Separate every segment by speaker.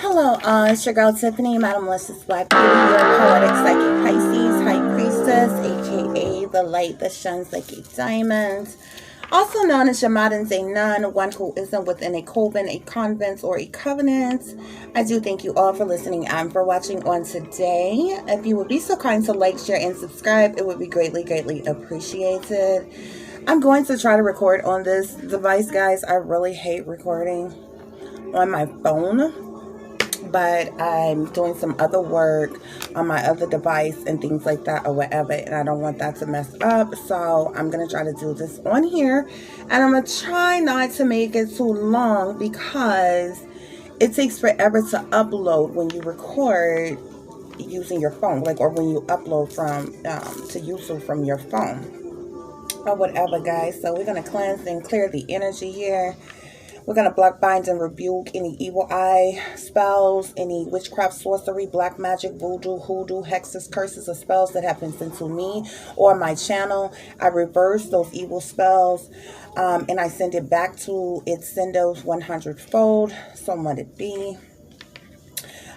Speaker 1: Hello, it's your girl Tiffany, Madam Melissa's Black Beauty, your poetic psychic Pisces, High Priestess, aka the light that shines like a diamond. Also known as your modern day nun, one who isn't within a coven, a convent, or a covenant. I do thank you all for listening and for watching on today. If you would be so kind to like, share, and subscribe, it would be greatly, greatly appreciated. I'm going to try to record on this device, guys. I really hate recording on my phone, but I'm doing some other work on my other device and things like that or whatever, and I don't want that to mess up, so I'm gonna try to do this on here, and I'm gonna try not to make it too long because it takes forever to upload when you record using your phone, like, or when you upload from to YouTube from your phone or whatever, guys. So we're gonna cleanse and clear the energy here. We're going to block, bind, and rebuke any evil eye spells, any witchcraft, sorcery, black magic, voodoo, hoodoo, hexes, curses, or spells that have been sent to me or my channel. I reverse those evil spells and I send it back to its senders 100-fold. So let it be.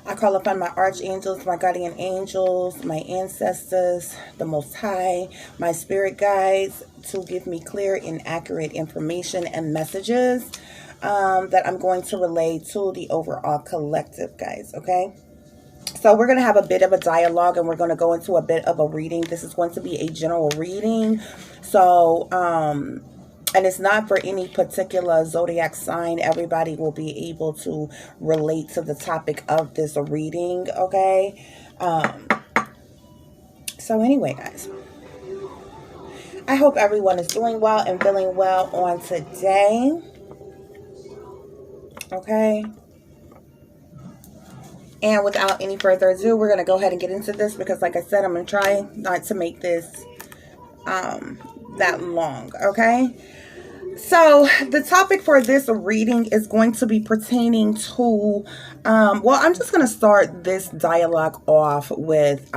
Speaker 1: I call upon my archangels, my guardian angels, my ancestors, the Most High, my spirit guides to give me clear and accurate information and messages that I'm going to relay to the overall collective, guys, okay? So we're going to have a bit of a dialogue and we're going to go into a bit of a reading. This is going to be a general reading. So, and it's not for any particular zodiac sign. Everybody will be able to relate to the topic of this reading, okay? So anyway, guys, I hope everyone is doing well and feeling well on today. Okay. And without any further ado, we're going to go ahead and get into this because, like I said, I'm going to try not to make this that long. Okay. So the topic for this reading is going to be pertaining to, well, I'm just going to start this dialogue off with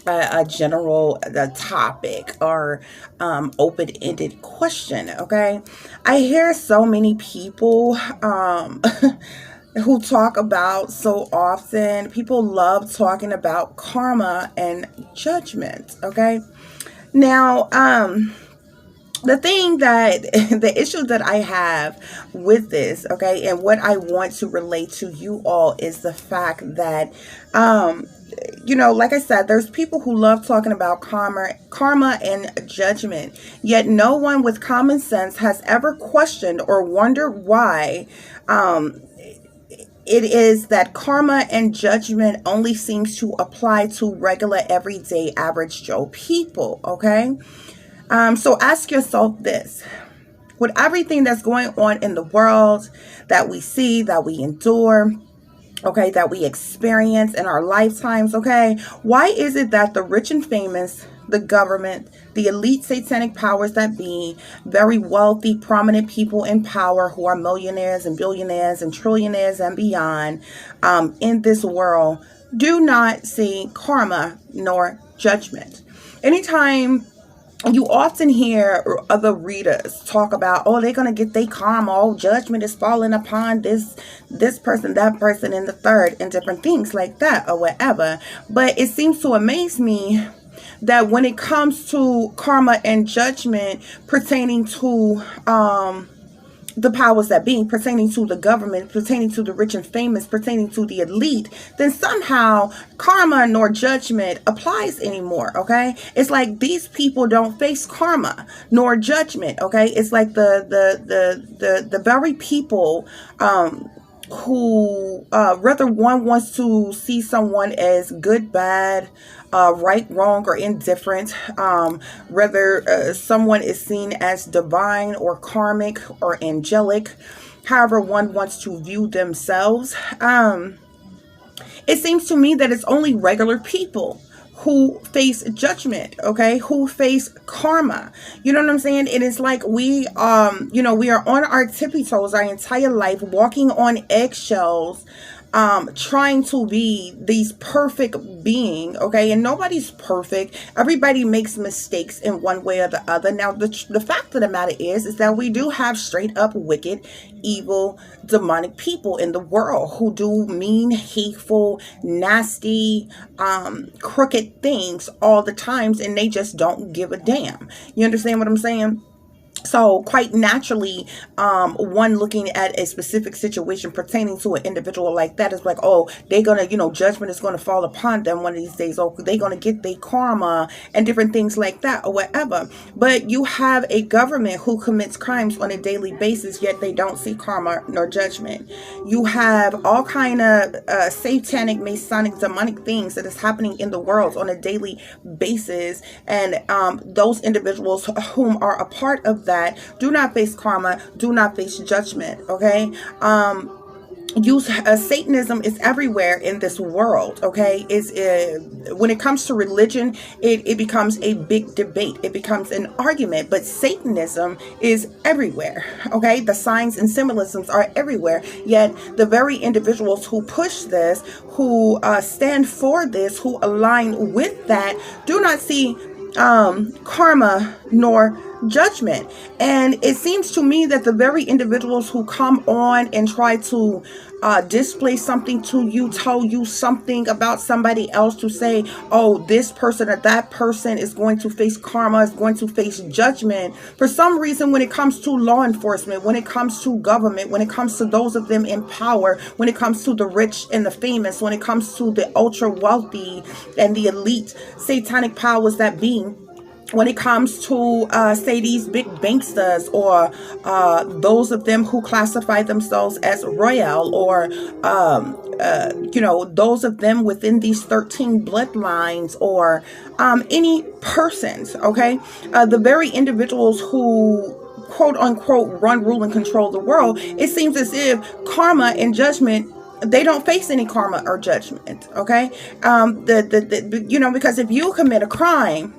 Speaker 1: a general topic or open-ended question, okay? I hear so many people who talk about so often, people love talking about karma and judgment, okay? Now, the thing that, the issue that I have with this, okay, and what I want to relate to you all is the fact that, you know, like I said, there's people who love talking about karma and judgment, yet no one with common sense has ever questioned or wondered why it is that karma and judgment only seems to apply to regular, everyday, average Joe people, okay? So ask yourself this. With everything that's going on in the world that we see, that we endure, okay, that we experience in our lifetimes, okay, why is it that the rich and famous, the government, the elite satanic powers that be, very wealthy, prominent people in power who are millionaires and billionaires and trillionaires and beyond in this world do not see karma nor judgment? Anytime you often hear other readers talk about, oh, they're going to get their karma, oh, judgment is falling upon this person, that person, and the third, and different things like that or whatever. But it seems to amaze me that when it comes to karma and judgment pertaining to the powers that be, pertaining to the government, pertaining to the rich and famous, pertaining to the elite, then somehow karma nor judgment applies anymore, okay? It's like these people don't face karma nor judgment, okay? It's like the very people who whether one wants to see someone as good, bad, right, wrong, or indifferent, whether someone is seen as divine or karmic or angelic, however one wants to view themselves, it seems to me that it's only regular people who face judgment, okay, who face karma. You know what I'm saying? It is like we you know, we are on our tippy toes our entire life, walking on eggshells, trying to be these perfect being, okay? And nobody's perfect. Everybody makes mistakes in one way or the other. Now, the fact of the matter is that we do have straight up wicked, evil, demonic people in the world who do mean, hateful, nasty, crooked things all the times, and they just don't give a damn. You understand what I'm saying? So quite naturally, one looking at a specific situation pertaining to an individual like that is like, oh, they're going to, judgment is going to fall upon them one of these days. Oh, they're going to get their karma and different things like that or whatever. But you have a government who commits crimes on a daily basis, yet they don't see karma nor judgment. You have all kind of satanic, Masonic, demonic things that is happening in the world on a daily basis. And those individuals whom are a part of that do not face karma, do not face judgment, okay? Satanism is everywhere in this world, okay? When it comes to religion, it becomes a big debate. It becomes an argument, but Satanism is everywhere, okay? The signs and symbolisms are everywhere, yet the very individuals who push this, who stand for this, who align with that, do not see karma nor judgment. And it seems to me that the very individuals who come on and try to display something to you, tell you something about somebody else, to say, oh, this person or that person is going to face karma, is going to face judgment. For some reason, when it comes to law enforcement, when it comes to government, when it comes to those of them in power, when it comes to the rich and the famous, when it comes to the ultra wealthy and the elite satanic powers that be, when it comes to, say, these big banksters, or those of them who classify themselves as royal, or, those of them within these 13 bloodlines, or any persons, okay? The very individuals who quote unquote run, rule, and control the world, it seems as if karma and judgment, they don't face any karma or judgment, okay? Because if you commit a crime,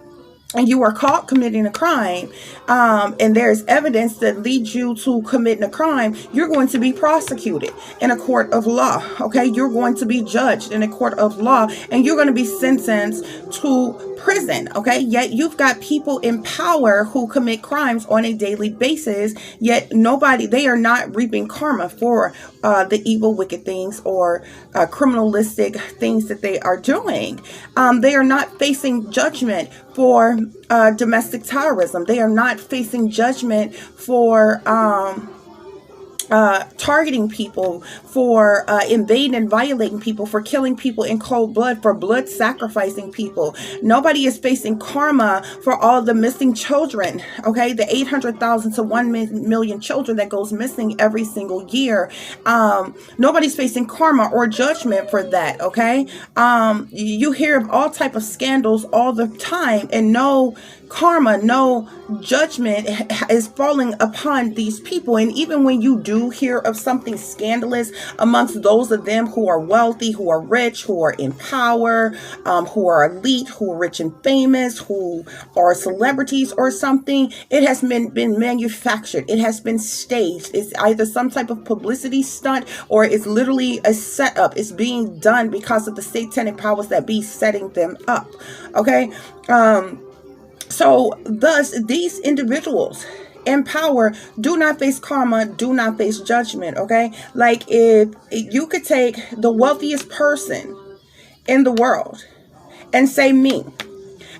Speaker 1: and you are caught committing a crime, and there's evidence that leads you to committing a crime, you're going to be prosecuted in a court of law, okay? You're going to be judged in a court of law, and you're going to be sentenced to prison, okay? Yet you've got people in power who commit crimes on a daily basis, yet they are not reaping karma for the evil, wicked things or criminalistic things that they are doing. They are not facing judgment for domestic terrorism. They are not facing judgment for targeting people, for invading and violating people, for killing people in cold blood, for blood sacrificing people. Nobody is facing karma for all the missing children, okay? The 800,000 to 1 million children that goes missing every single year. Nobody's facing karma or judgment for that, okay? You hear of all type of scandals all the time, and no karma, no judgment is falling upon these people. And even when you do hear of something scandalous amongst those of them who are wealthy, who are rich, who are in power, who are elite, who are rich and famous, who are celebrities or something, it has been manufactured. It has been staged. It's either some type of publicity stunt, or it's literally a setup. It's being done because of the satanic powers that be setting them up, okay? So thus, these individuals in power do not face karma, do not face judgment, okay? Like, if you could take the wealthiest person in the world and say me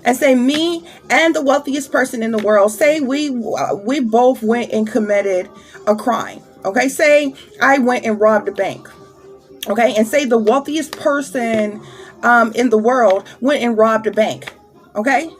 Speaker 1: and the wealthiest person in the world, say we both went and committed a crime, okay? Say I went and robbed a bank, okay? And say the wealthiest person in the world went and robbed a bank, okay?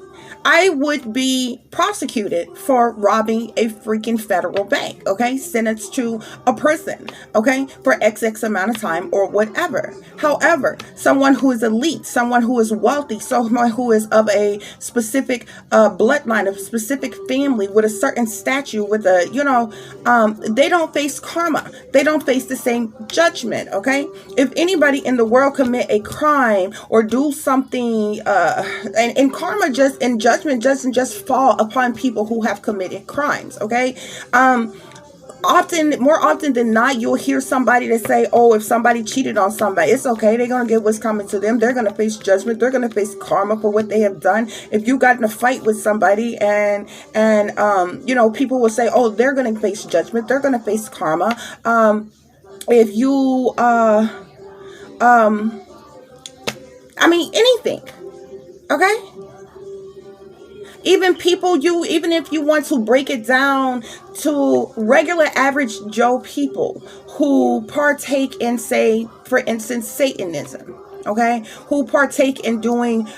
Speaker 1: I would be prosecuted for robbing a freaking federal bank, okay? Sentenced to a prison, okay? For XX amount of time or whatever. However, someone who is elite, someone who is wealthy, someone who is of a specific bloodline, a specific family with a certain statue, with a, they don't face karma. They don't face the same judgment, okay? If anybody in the world commit a crime or do something, and karma judgment doesn't just fall upon people who have committed crimes, okay? More often than not, you'll hear somebody to say, oh, if somebody cheated on somebody, it's okay. They're going to get what's coming to them. They're going to face judgment. They're going to face karma for what they have done. If you got in a fight with somebody and people will say, oh, they're going to face judgment. They're going to face karma. If you, anything. Okay. Even if you want to break it down to regular average Joe people who partake in, say, for instance, Satanism, okay, who partake in doing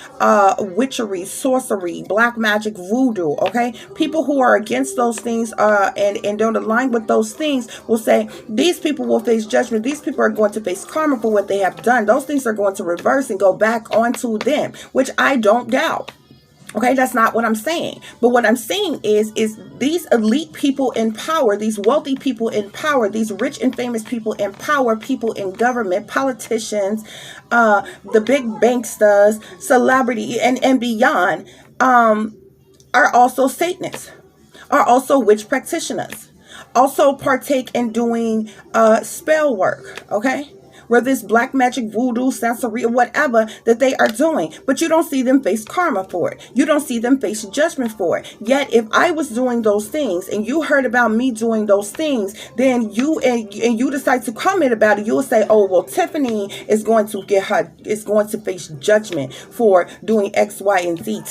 Speaker 1: witchery, sorcery, black magic, voodoo, okay, people who are against those things and don't align with those things will say these people will face judgment. These people are going to face karma for what they have done. Those things are going to reverse and go back onto them, which I don't doubt. Okay, that's not what I'm saying. But what I'm saying is these elite people in power, these wealthy people in power, these rich and famous people in power, people in government, politicians, the big banksters, celebrity, and beyond, are also Satanists, are also witch practitioners, also partake in doing spell work, okay? Whether it's black magic, voodoo, sorcery, or whatever that they are doing. But you don't see them face karma for it. You don't see them face judgment for it. Yet, if I was doing those things and you heard about me doing those things, then you decide to comment about it, you'll say, oh, well, Tiffany is going to face judgment for doing X, Y, and Z.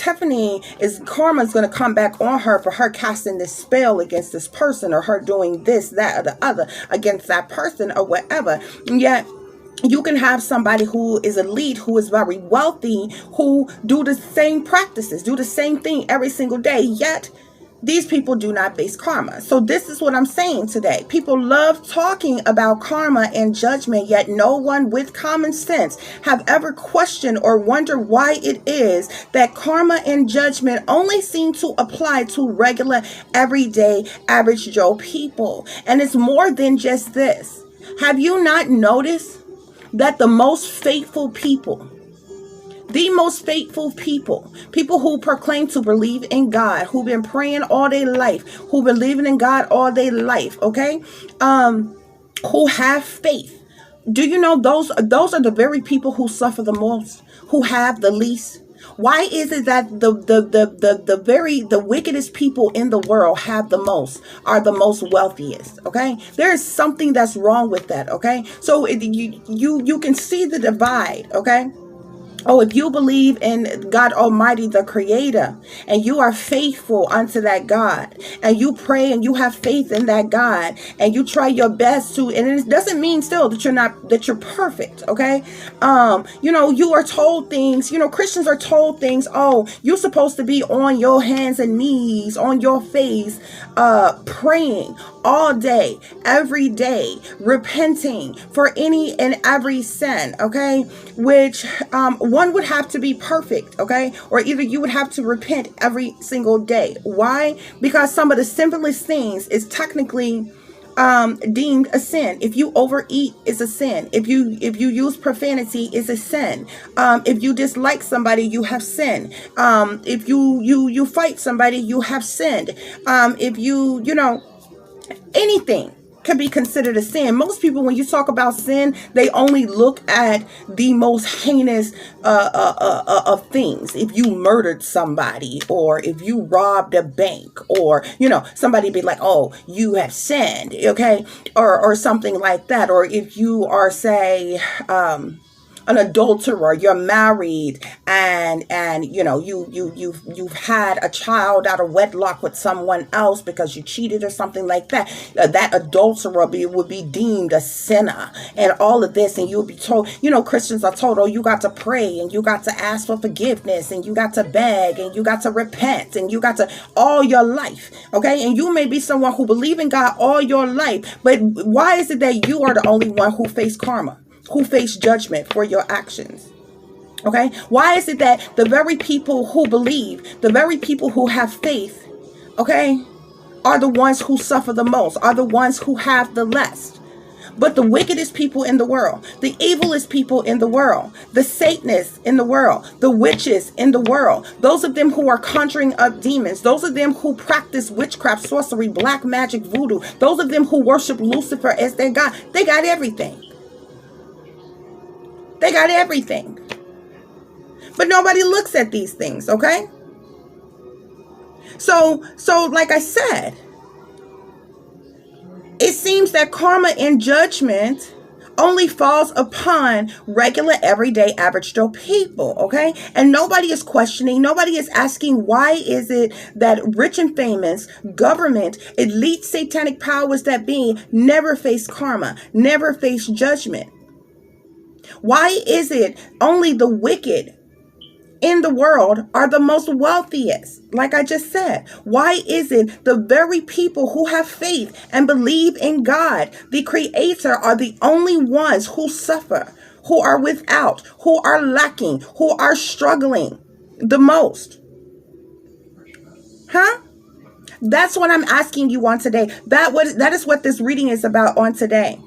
Speaker 1: Karma is going to come back on her for her casting this spell against this person, or her doing this, that, or the other against that person, or whatever. And yet, you can have somebody who is elite, who is very wealthy, who do the same practices, do the same thing every single day, yet these people do not face karma. So this is what I'm saying today. People love talking about karma and judgment, yet no one with common sense have ever questioned or wondered why it is that karma and judgment only seem to apply to regular, everyday, average Joe people. And it's more than just this. Have you not noticed that the most faithful people who proclaim to believe in God, who've been praying all their life, who've been believing in God all their life, okay, who have faith, do you know those are the very people who suffer the most, who have the least? Why is it that the wickedest people in the world are the most wealthiest? Okay, there is something that's wrong with that. Okay, so you can see the divide. Okay. Oh, if you believe in God Almighty, the Creator, and you are faithful unto that God, and you pray and you have faith in that God, and you try your best to, and it doesn't mean still that you're perfect, okay? You are told things, Christians are told things, oh, you're supposed to be on your hands and knees, on your face, praying all day, every day, repenting for any and every sin, okay? Which, one would have to be perfect, okay? Or either you would have to repent every single day. Why? Because some of the simplest things is technically deemed a sin. If you overeat, it's a sin. If you use profanity, it's a sin. If you dislike somebody, you have sinned. If you fight somebody, you have sinned. If anything could be considered a sin. Most people, when you talk about sin, they only look at the most heinous of things. If you murdered somebody, or if you robbed a bank, or somebody be like, oh, you have sinned, okay, or something like that. Or if you are, say, an adulterer, you're married, and you've had a child out of wedlock with someone else because you cheated or something like that. That adulterer would be deemed a sinner, and all of this, and you'll be told, Christians are told, oh, you got to pray, and you got to ask for forgiveness, and you got to beg, and you got to repent, and you got to all your life, okay? And you may be someone who believe in God all your life, but why is it that you are the only one who face karma, who face judgment for your actions? Okay, why is it that the very people who believe, the very people who have faith, okay, are the ones who suffer the most, are the ones who have the less? But the wickedest people in the world, the evilest people in the world, the Satanists in the world, the witches in the world, those of them who are conjuring up demons, those of them who practice witchcraft, sorcery, black magic, voodoo, those of them who worship Lucifer as their God, they got everything. They got everything. But nobody looks at these things, okay? So like I said, it seems that karma and judgment only falls upon regular, everyday, average Joe people, okay? And nobody is questioning, nobody is asking, why is it that rich and famous, government, elite satanic powers that be never face karma, never face judgment? Why is it only the wicked in the world are the most wealthiest? Like I just said, why is it the very people who have faith and believe in God, the Creator, are the only ones who suffer, who are without, who are lacking, who are struggling the most? Huh? That's what I'm asking you on today. That is what this reading is about on today.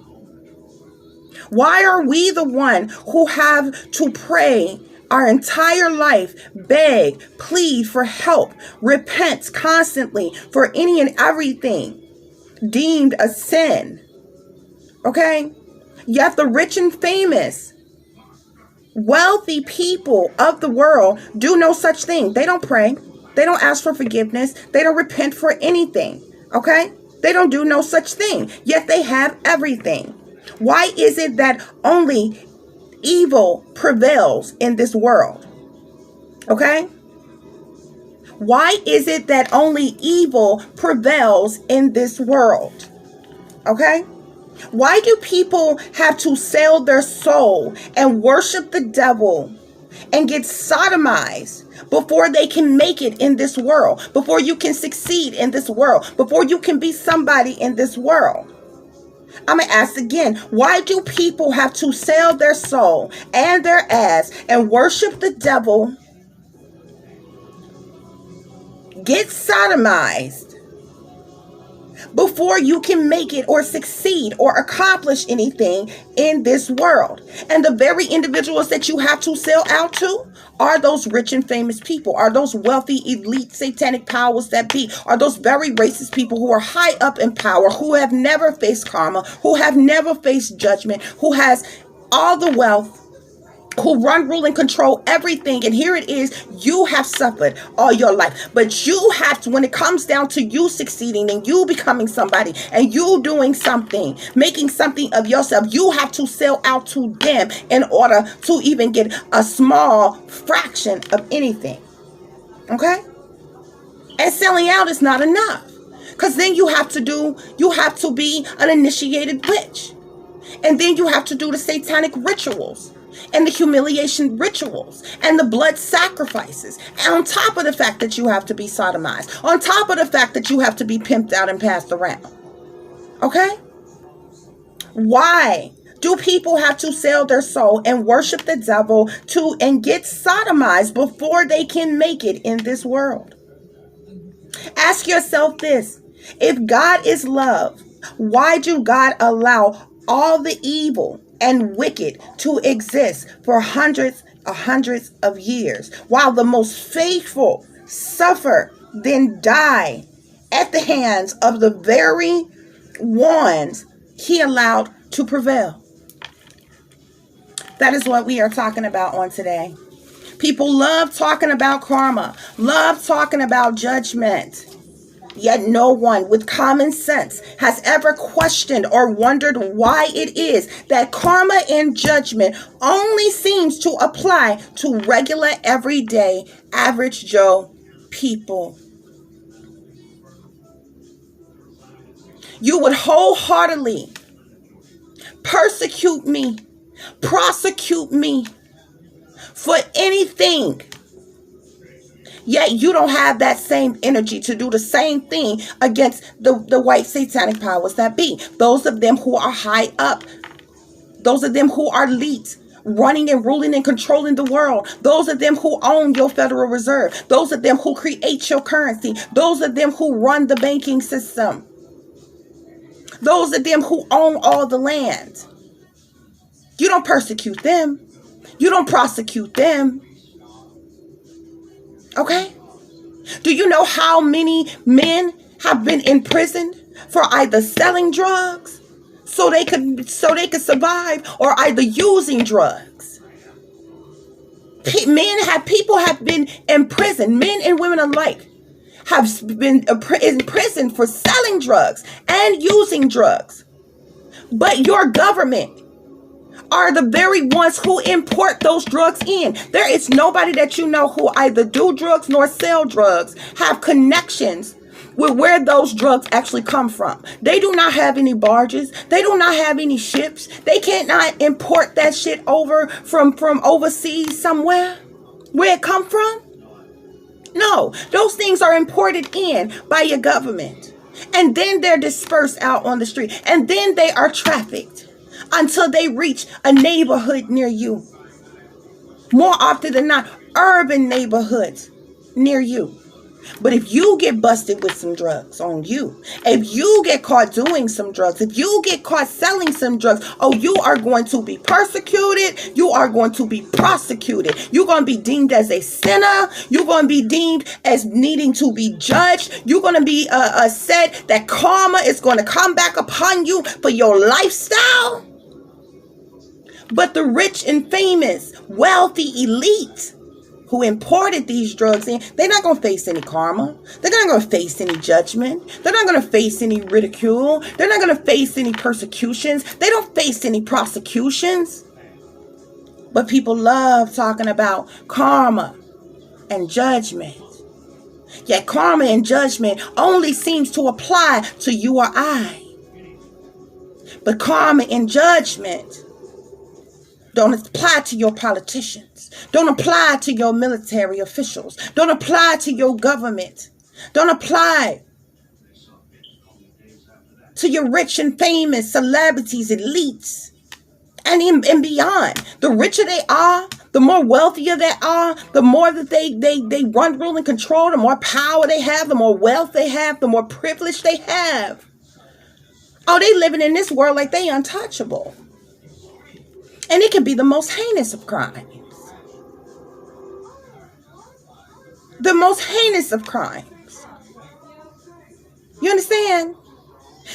Speaker 1: Why are we the one who have to pray our entire life, beg, plead for help, repent constantly for any and everything deemed a sin? Okay? Yet the rich and famous, wealthy people of the world do no such thing. They don't pray. They don't ask for forgiveness. They don't repent for anything. Okay? They don't do no such thing. Yet they have everything. Why is it that only evil prevails in this world? Okay? Why is it that only evil prevails in this world? Okay? Why do people have to sell their soul and worship the devil and get sodomized before they can make it in this world, before you can succeed in this world, before you can be somebody in this world? I'm going to ask again, why do people have to sell their soul and their ass and worship the devil, get sodomized, before you can make it or succeed or accomplish anything in this world? And the very individuals that you have to sell out to are those rich and famous people, are those wealthy, elite, satanic powers that be, are those very racist people who are high up in power, who have never faced karma, who have never faced judgment, who has all the wealth, who run, rule, and control everything. And here it is, you have suffered all your life. But you have to, when it comes down to you succeeding and you becoming somebody and you doing something, making something of yourself, you have to sell out to them in order to even get a small fraction of anything. Okay? And selling out is not enough. Because then you have to be an initiated witch. And then you have to do the satanic rituals and the humiliation rituals and the blood sacrifices. And on top of the fact that you have to be sodomized, on top of the fact that you have to be pimped out and passed around. Okay? Why do people have to sell their soul and worship the devil and get sodomized before they can make it in this world? Ask yourself this. If God is love, why do God allow all the evil and wicked to exist for hundreds of years, while the most faithful suffer, then die at the hands of the very ones he allowed to prevail? That is what we are talking about on today. People love talking about karma, love talking about judgment. Yet no one with common sense has ever questioned or wondered why it is that karma and judgment only seems to apply to regular, everyday, average Joe people. You would wholeheartedly persecute me, prosecute me for anything. Yet you don't have that same energy to do the same thing against the white satanic powers that be. Those of them who are high up. Those of them who are elite, running and ruling and controlling the world. Those of them who own your Federal Reserve. Those of them who create your currency. Those of them who run the banking system. Those of them who own all the land. You don't persecute them. You don't prosecute them. Okay? Do you know how many men have been imprisoned for either selling drugs so they could survive, or either using drugs? People have been imprisoned, men and women alike have been imprisoned for selling drugs and using drugs. But your government are the very ones who import those drugs in. There is nobody that you know who either do drugs nor sell drugs, have connections with where those drugs actually come from. They do not have any barges. They do not have any ships. They cannot import that shit over from overseas somewhere where it come from. No, those things are imported in by your government. And then they're dispersed out on the street. And then they are trafficked until they reach a neighborhood near you. More often than not, urban neighborhoods near you. But if you get busted with some drugs on you, if you get caught doing some drugs, if you get caught selling some drugs, oh, you are going to be persecuted. You are going to be prosecuted. You're going to be deemed as a sinner. You're going to be deemed as needing to be judged. You're going to be said that karma is going to come back upon you for your lifestyle. But the rich and famous, wealthy elite who imported these drugs in, they're not going to face any karma. They're not going to face any judgment. They're not going to face any ridicule. They're not going to face any persecutions. They don't face any prosecutions. But people love talking about karma and judgment. Yet karma and judgment only seems to apply to you or I. But karma and judgment don't apply to your politicians. Don't apply to your military officials. Don't apply to your government. Don't apply to your rich and famous celebrities, elites, and beyond. The richer they are, the more wealthier they are, the more that they run, rule, and control, the more power they have, the more wealth they have, the more privilege they have. Oh, they living in this world like they untouchable. And it can be the most heinous of crimes. The most heinous of crimes. You understand?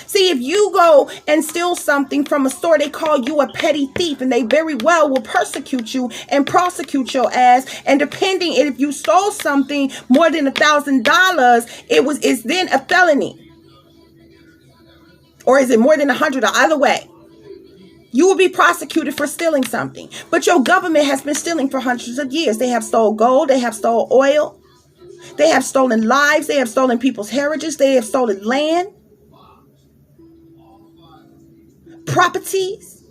Speaker 1: See, if you go and steal something from a store, they call you a petty thief, and they very well will persecute you and prosecute your ass. And depending if you stole something more than $1,000, it's then a felony. Or is it more than 100? Either way, you will be prosecuted for stealing something. But your government has been stealing for hundreds of years. They have stolen gold. They have stolen oil. They have stolen lives. They have stolen people's heritage. They have stolen land, properties,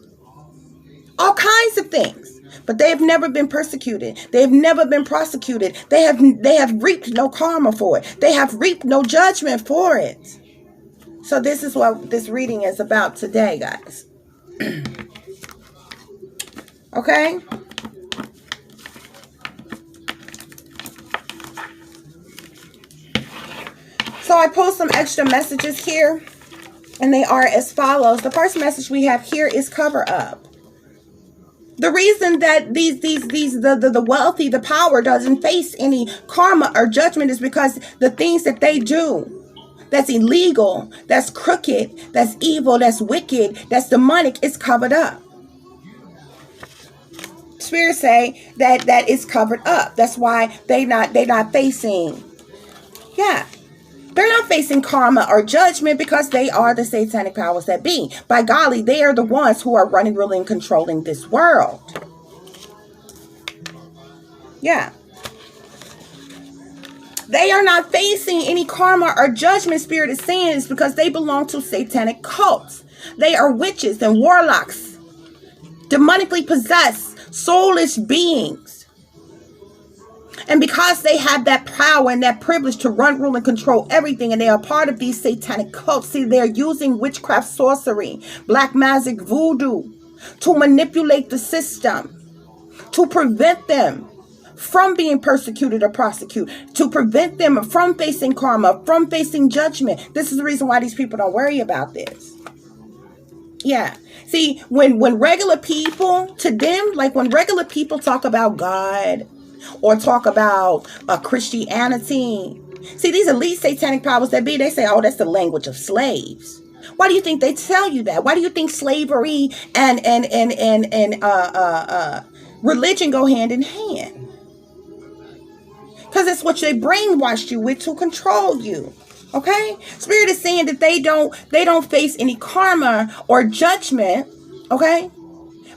Speaker 1: all kinds of things. But they have never been persecuted. They have never been prosecuted. They have reaped no karma for it. They have reaped no judgment for it. So this is what this reading is about today, guys. Okay? So I post some extra messages here, and they are as follows. The first message we have here is cover up. The reason that the wealthy, the power doesn't face any karma or judgment is because the things that they do that's illegal, that's crooked, that's evil, that's wicked, that's demonic is covered up. Spirits say that is covered up. That's why they're not facing. Yeah. They're not facing karma or judgment because they are the satanic powers that be. By golly, they are the ones who are running, ruling, and controlling this world. Yeah. They are not facing any karma or judgment, Spirit is saying, is because they belong to satanic cults. They are witches and warlocks, demonically possessed, soulless beings. And because they have that power and that privilege to run, rule, and control everything, and they are part of these satanic cults, see, they're using witchcraft, sorcery, black magic, voodoo to manipulate the system, to prevent them from being persecuted or prosecuted, to prevent them from facing karma, from facing judgment. This is the reason why these people don't worry about this. Yeah. See, when regular people, to them, like when regular people talk about God or talk about Christianity, see, these elite satanic powers that be, they say, oh, that's the language of slaves. Why do you think they tell you that? Why do you think slavery and religion go hand in hand? Because it's what they brainwashed you with to control you. Okay? Spirit is saying that they don't face any karma or judgment, okay?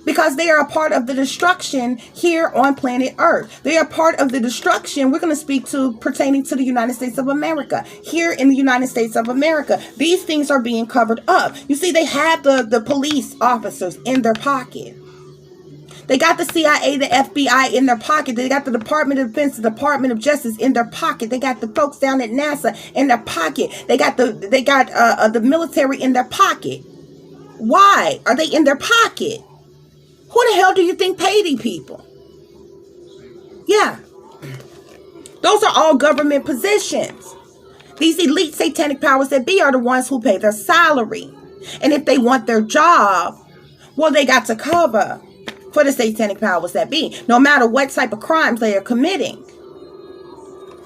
Speaker 1: Because they are a part of the destruction here on planet Earth. They are part of the destruction we're going to speak to pertaining to the United States of America. Here in the United States of America, these things are being covered up. You see, they have the police officers in their pocket. They got the CIA, the FBI in their pocket. They got the Department of Defense, the Department of Justice in their pocket. They got the folks down at NASA in their pocket. They got the military in their pocket. Why are they in their pocket? Who the hell do you think pay these people? Yeah. Those are all government positions. These elite satanic powers that be are the ones who pay their salary. And if they want their job, well, they got to cover for the satanic powers that be, no matter what type of crimes they are committing.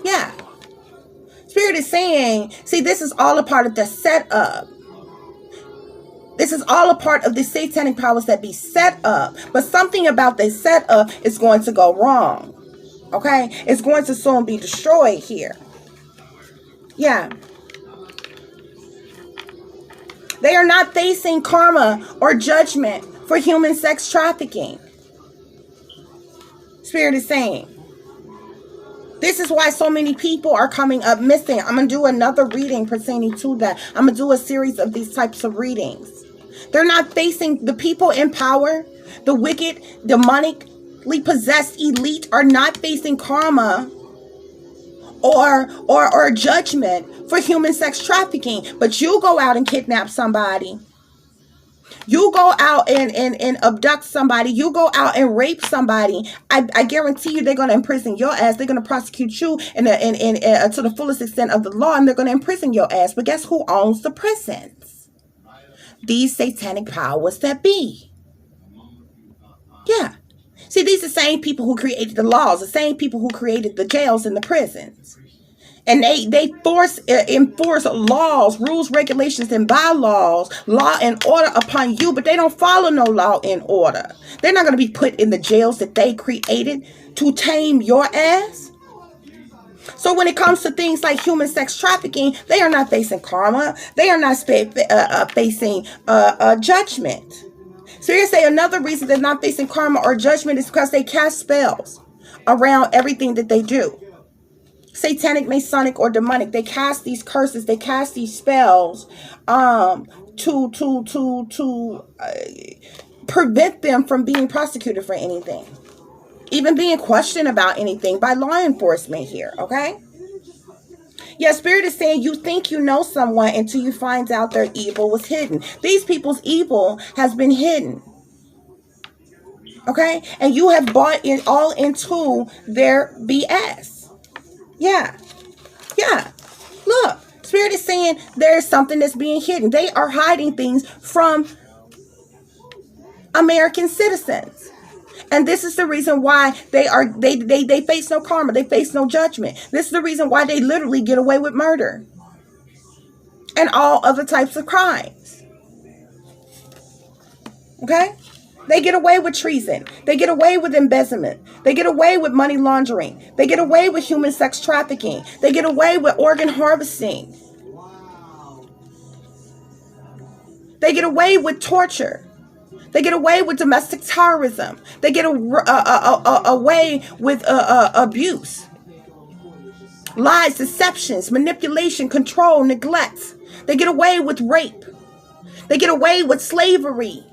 Speaker 1: Yeah. Spirit is saying, see, this is all a part of the setup. This is all a part of the satanic powers that be set up. But something about the setup is going to go wrong. Okay? It's going to soon be destroyed here. Yeah. They are not facing karma or judgment for human sex trafficking. Spirit is saying. This is why so many people are coming up missing. I'm going to do another reading pertaining to that. I'm going to do a series of these types of readings. They're not facing the people in power. The wicked, demonically possessed elite are not facing karma or judgment for human sex trafficking. But you go out and kidnap somebody. You go out and abduct somebody. You go out and rape somebody. I guarantee you they're going to imprison your ass. They're going to prosecute you to the fullest extent of the law, and they're going to imprison your ass. But guess who owns the prisons? These satanic powers that be. Yeah. See, these are the same people who created the laws, the same people who created the jails and the prisons. And they enforce laws, rules, regulations, and bylaws, law and order upon you, but they don't follow no law and order. They're not going to be put in the jails that they created to tame your ass. So when it comes to things like human sex trafficking, they are not facing karma. They are not facing judgment. Seriously, another reason they're not facing karma or judgment is because they cast spells around everything that they do. Satanic, Masonic, or demonic. They cast these curses. They cast these spells to prevent them from being prosecuted for anything. Even being questioned about anything by law enforcement here, okay? Yeah, Spirit is saying you think you know someone until you find out their evil was hidden. These people's evil has been hidden. Okay? And you have bought in all into their BS. Yeah. Yeah. Look, Spirit is saying there's something that's being hidden. They are hiding things from American citizens. And this is the reason why they face no karma. They face no judgment. This is the reason why they literally get away with murder and all other types of crimes. Okay? They get away with treason. They get away with embezzlement. They get away with money laundering. They get away with human sex trafficking. They get away with organ harvesting. They get away with torture. They get away with domestic terrorism. They get away with abuse, lies, deceptions, manipulation, control, neglect. They get away with rape. They get away with slavery.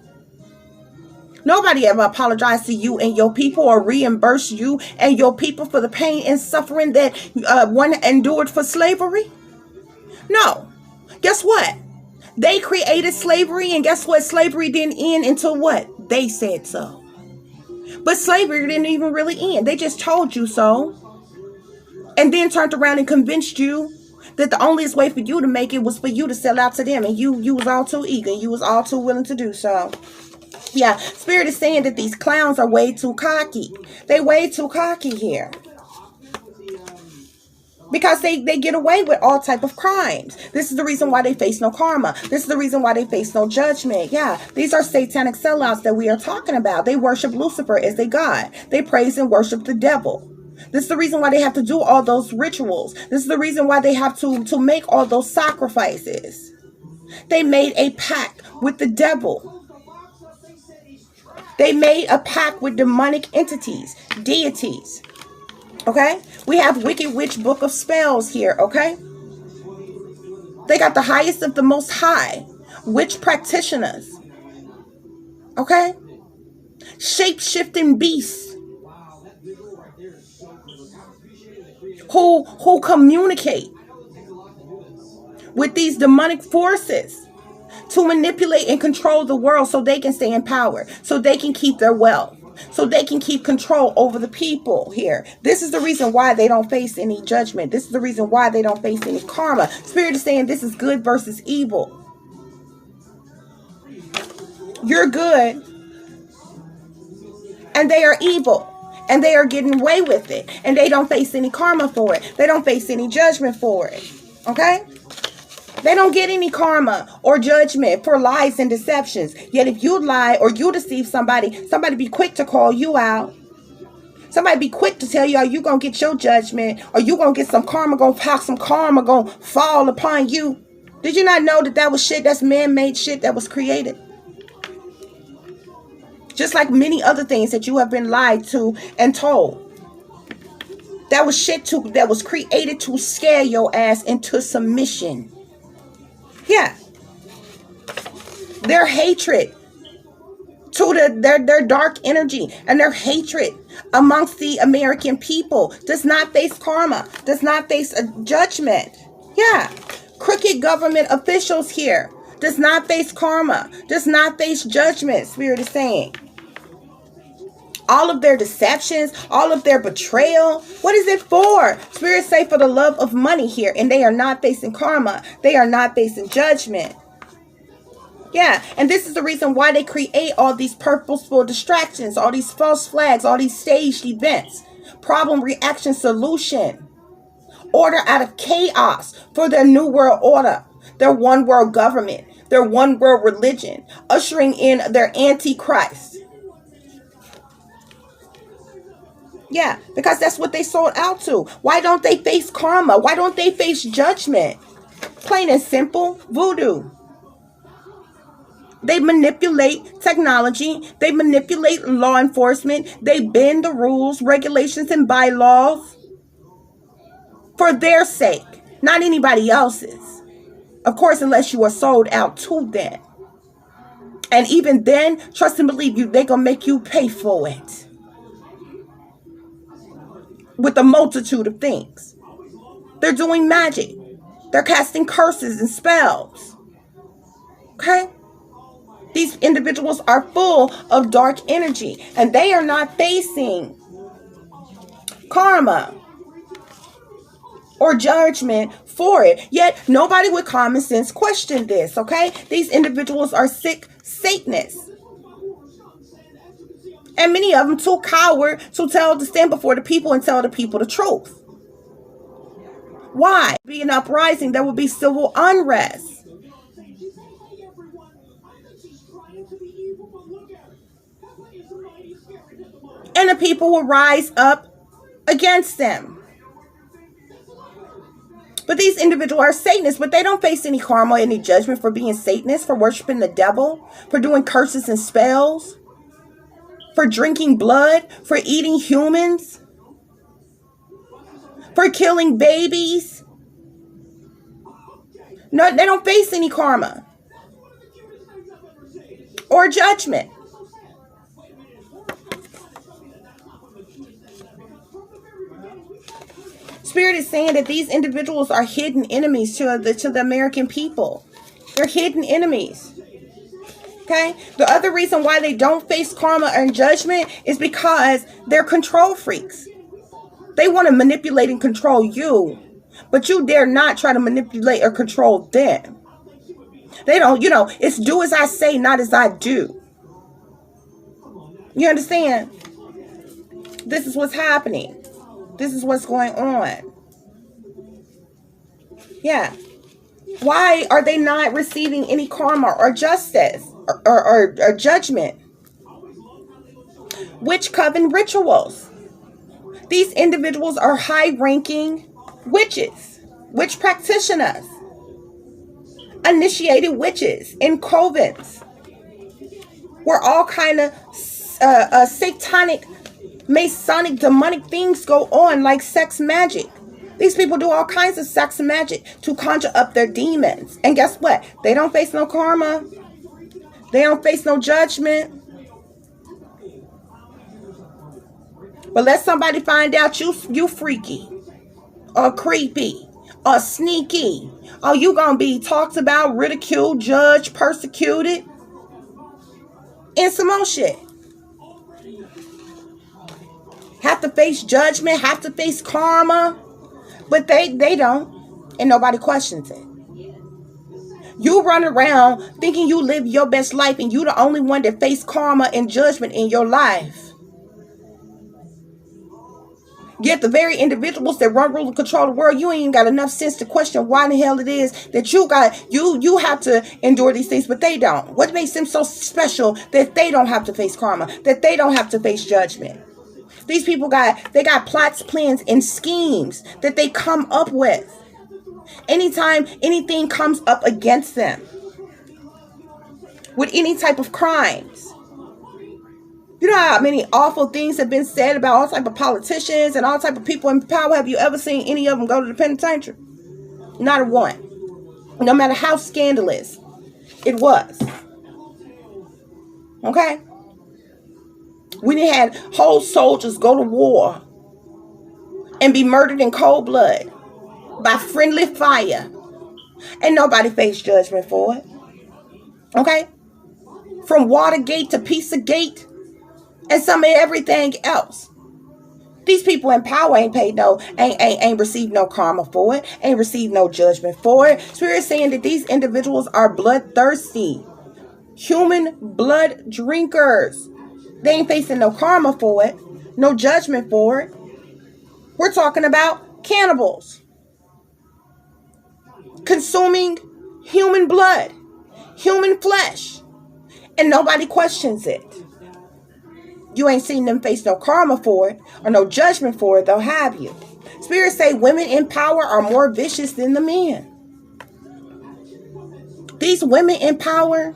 Speaker 1: Nobody ever apologized to you and your people or reimburse you and your people for the pain and suffering that one endured for slavery. No. Guess what? They created slavery, and guess what? Slavery didn't end until what? They said so. But slavery didn't even really end. They just told you so. And then turned around and convinced you That the onlyest way for you to make it was for you to sell out to them, and you was all too eager, you was all too willing to do so. Yeah, Spirit is saying that these clowns are way too cocky. They way too cocky here. Because they get away with all type of crimes. This is the reason why they face no karma. This is the reason why they face no judgment. Yeah, these are satanic sellouts that we are talking about. They worship Lucifer as their god. They praise and worship the devil. This is the reason why they have to do all those rituals. This is the reason why they have to make all those sacrifices. They made a pact with the devil. They made a pact with demonic entities, deities. Okay? We have Wicked Witch Book of Spells here, okay? They got the highest of the most high. Witch practitioners. Okay? Shape-shifting beasts. Who communicate with these demonic forces to manipulate and control the world so they can stay in power, so they can keep their wealth, so they can keep control over the people here. This is the reason why they don't face any judgment. This is the reason why they don't face any karma. Spirit is saying this is good versus evil. You're good, and they are evil. And they are getting away with it. And they don't face any karma for it. They don't face any judgment for it. Okay? They don't get any karma or judgment for lies and deceptions. Yet if you lie or you deceive somebody, somebody be quick to call you out. Somebody be quick to tell you, are you going to get your judgment? Or you going to get some karma, going to some karma going to fall upon you? Did you not know that that was shit? That's man-made shit that was created. Just like many other things that you have been lied to and told. That was shit that was created to scare your ass into submission. Yeah. Their hatred to their dark energy and their hatred amongst the American people does not face karma, does not face a judgment. Yeah. Crooked government officials here does not face karma, does not face judgment, Spirit is saying. All of their deceptions, all of their betrayal, what is it for? Spirit say for the love of money here, and they are not facing karma. They are not facing judgment. Yeah, and this is the reason why they create all these purposeful distractions, all these false flags, all these staged events. Problem, reaction, solution. Order out of chaos for their new world order, their one world government, their one world religion, ushering in their antichrist. Yeah, because that's what they sold out to. Why don't they face karma? Why don't they face judgment? Plain and simple, voodoo. They manipulate technology. They manipulate law enforcement. They bend the rules, regulations, and bylaws for their sake, not anybody else's. Of course, unless you are sold out to them. And even then, trust and believe you, they're going to make you pay for it. With a multitude of things. They're doing magic. They're casting curses and spells. Okay? These individuals are full of dark energy. And they are not facing karma or judgment for it. Yet, nobody with common sense questioned this. Okay? These individuals are sick Satanists. And many of them too coward to stand before the people and tell the people the truth. Why? Be an uprising, there will be civil unrest. And the people will rise up against them. But these individuals are Satanists, but they don't face any karma or any judgment for being Satanists, for worshiping the devil, for doing curses and spells. For drinking blood, for eating humans, for killing babies. No, they don't face any karma or judgment. Spirit is saying that these individuals are hidden enemies to the American people. They're hidden enemies. Okay? The other reason why they don't face karma and judgment is because they're control freaks. They want to manipulate and control you. But you dare not try to manipulate or control them. They don't, it's do as I say, not as I do. You understand? This is what's happening. This is what's going on. Yeah. Why are they not receiving any karma or justice or judgment? Witch coven rituals. These individuals are high-ranking witches, witch practitioners, initiated witches in covens, where all kind of satanic, masonic, demonic things go on, like sex magic. These people do all kinds of sex magic to conjure up their demons. And guess what? They don't face no karma. They don't face no judgment. But let somebody find out you freaky or creepy or sneaky. Oh, you gonna be talked about, ridiculed, judged, persecuted, and some more shit. Have to face judgment, have to face karma. But they don't, and nobody questions it. You run around thinking you live your best life, and you the only one that face karma and judgment in your life. Yet the very individuals that run, rule, and control the world, you ain't even got enough sense to question why in the hell it is that you have to endure these things, but they don't. What makes them so special that they don't have to face karma, that they don't have to face judgment? These people got plots, plans, and schemes that they come up with. Anytime anything comes up against them with any type of crimes. You know how many awful things have been said about all type of politicians and all type of people in power? Have you ever seen any of them go to the penitentiary? Not a one. No matter how scandalous it was. Okay? We had whole soldiers go to war and be murdered in cold blood by friendly fire. And nobody faced judgment for it. Okay? From Watergate to Pizzagate and some of everything else. These people in power ain't received no karma for it. Ain't received no judgment for it. Spirit saying that these individuals are bloodthirsty. Human blood drinkers. They ain't facing no karma for it. No judgment for it. We're talking about cannibals. Consuming human blood. Human flesh. And nobody questions it. You ain't seen them face no karma for it. Or no judgment for it, though, have you? Spirits say women in power are more vicious than the men. These women in power,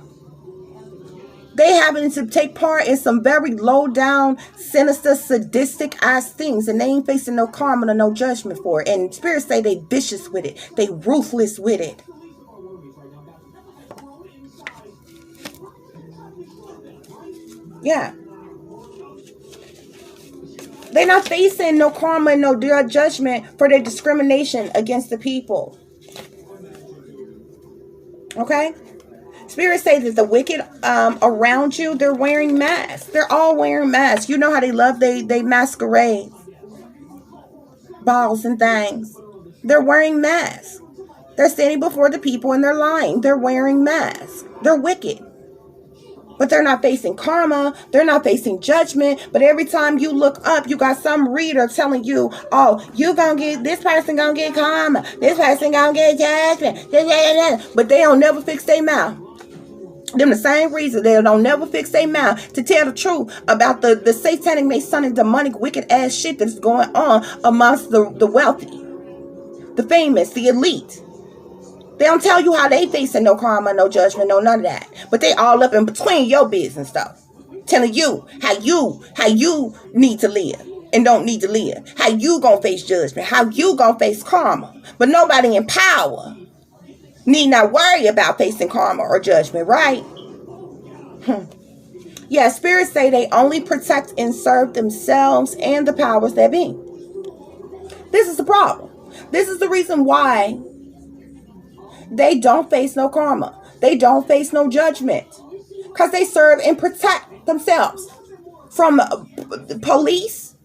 Speaker 1: they happen to take part in some very low down, sinister, sadistic ass things. And they ain't facing no karma or no judgment for it. And spirits say they vicious with it. They ruthless with it. Yeah. They're not facing no karma and no judgment for their discrimination against the people. Okay? Spirits say that the wicked around you, they're wearing masks. They're all wearing masks. You know how they love they masquerade. Balls and things. They're wearing masks. They're standing before the people and they're lying. They're wearing masks. They're wicked. But they're not facing karma. They're not facing judgment. But every time you look up, you got some reader telling you, oh, this person gonna get karma. This person gonna get judgment. But they don't never fix their mouth. Them the same reason they don't never fix their mouth to tell the truth about the satanic, masonic, demonic, wicked ass shit that's going on amongst the wealthy, the famous, the elite. They don't tell you how they facing no karma, no judgment, no none of that. But they all up in between your business stuff. Telling you how you need to live and don't need to live. How you gonna face judgment. How you gonna face karma. But nobody in power need not worry about facing karma or judgment, right? Yeah, spirits say they only protect and serve themselves and the powers that be. This is the problem. This is the reason why they don't face no karma. They don't face no judgment. Because they serve and protect themselves from police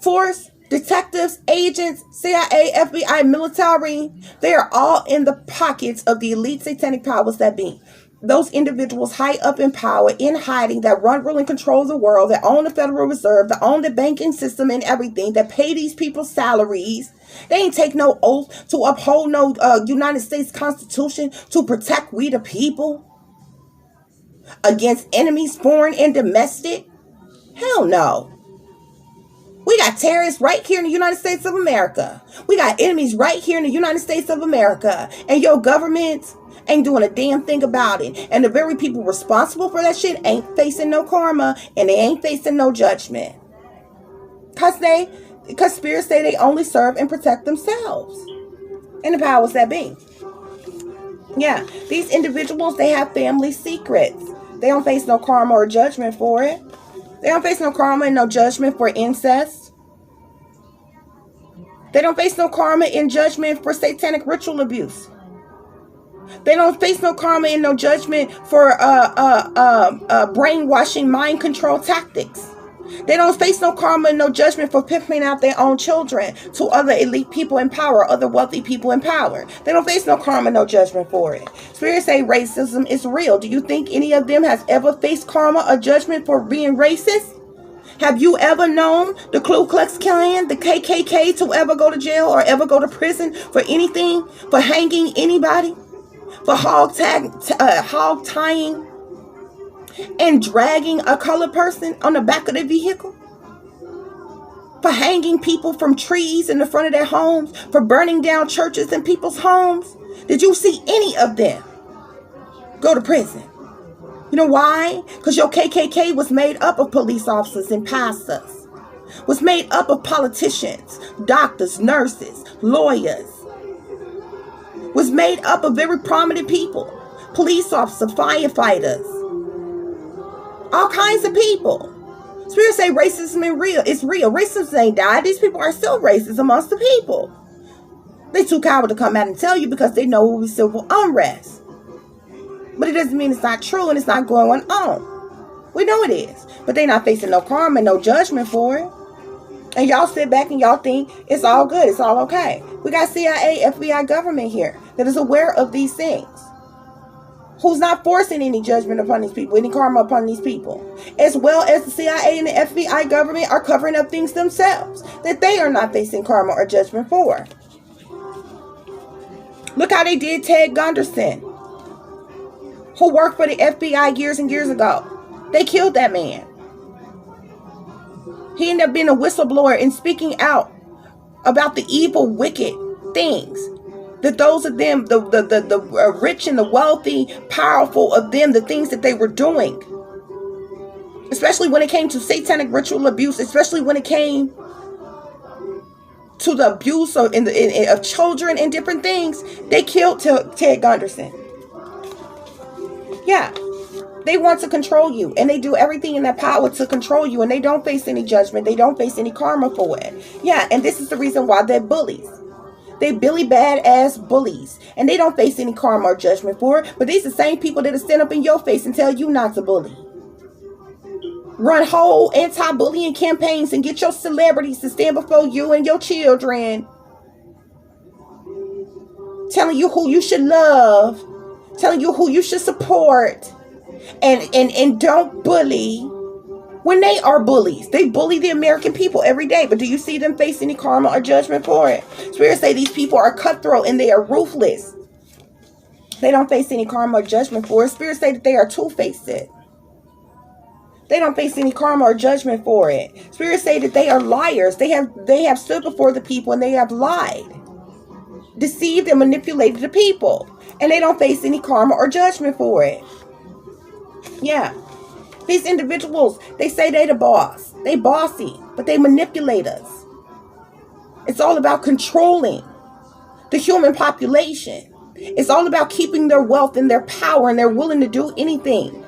Speaker 1: force Detectives, agents, CIA, FBI, military, they are all in the pockets of the elite satanic powers that be. Those individuals high up in power, in hiding, that run, rule, and control the world, that own the Federal Reserve, that own the banking system and everything, that pay these people salaries. They ain't take no oath to uphold no United States Constitution to protect we the people against enemies, foreign and domestic. Hell no. We got terrorists right here in the United States of America. We got enemies right here in the United States of America. And your government ain't doing a damn thing about it. And the very people responsible for that shit ain't facing no karma. And they ain't facing no judgment. Because spirits say they only serve and protect themselves. And the powers that be. Yeah. These individuals, they have family secrets. They don't face no karma or judgment for it. They don't face no karma and no judgment for incest. They don't face no karma and judgment for satanic ritual abuse. They don't face no karma and no judgment for brainwashing, mind control tactics. They don't face no karma and no judgment for pimping out their own children to other elite people in power, other wealthy people in power. They don't face no karma, no judgment for it. Spirits say racism is real. Do you think any of them has ever faced karma or judgment for being racist? Have you ever known the Ku Klux Klan, the KKK to ever go to jail or ever go to prison for anything? For hanging anybody? For hog tying and dragging a colored person on the back of their vehicle? For hanging people from trees in the front of their homes? For burning down churches and people's homes? Did you see any of them go to prison? You know why? Because your KKK was made up of police officers and pastors. Was made up of politicians, doctors, nurses, lawyers. Was made up of very prominent people. Police officers, firefighters. All kinds of people. Spirits say racism is real. It's real. Racism ain't died. These people are still racist amongst the people. They too coward to come out and tell you because they know it will be civil unrest. But it doesn't mean it's not true and it's not going on. We know it is. But they're not facing no karma, no judgment for it. And y'all sit back and y'all think it's all good. It's all okay. We got CIA, FBI government here that is aware of these things. Who's not forcing any judgment upon these people, any karma upon these people. As well as the CIA and the FBI government are covering up things themselves that they are not facing karma or judgment for. Look how they did Ted Gunderson, who worked for the FBI years and years ago. They killed that man. He ended up being a whistleblower and speaking out about the evil, wicked things that those of them, the rich and the wealthy, powerful of them, the things that they were doing. Especially when it came to satanic ritual abuse, especially when it came to the abuse of children and different things. They killed Ted Gunderson. Yeah. They want to control you, and they do everything in their power to control you, and they don't face any judgment. They don't face any karma for it. Yeah, and this is the reason why they're bullies. They Billy badass bullies, and they don't face any karma or judgment for it. But these are the same people that'll stand up in your face and tell you not to bully. Run whole anti-bullying campaigns and get your celebrities to stand before you and your children, telling you who you should love, telling you who you should support, and don't bully when they are bullies. They bully the American people every day. But do you see them face any karma or judgment for it? Spirits say these people are cutthroat and they are ruthless. They don't face any karma or judgment for it. Spirits say that they are two-faced. They don't face any karma or judgment for it. Spirits say that they are liars. They have stood before the people and they have lied, deceived and manipulated the people. And they don't face any karma or judgment for it. Yeah. These individuals, they say they the boss. They bossy, but they manipulate us. It's all about controlling the human population. It's all about keeping their wealth and their power, and they're willing to do anything.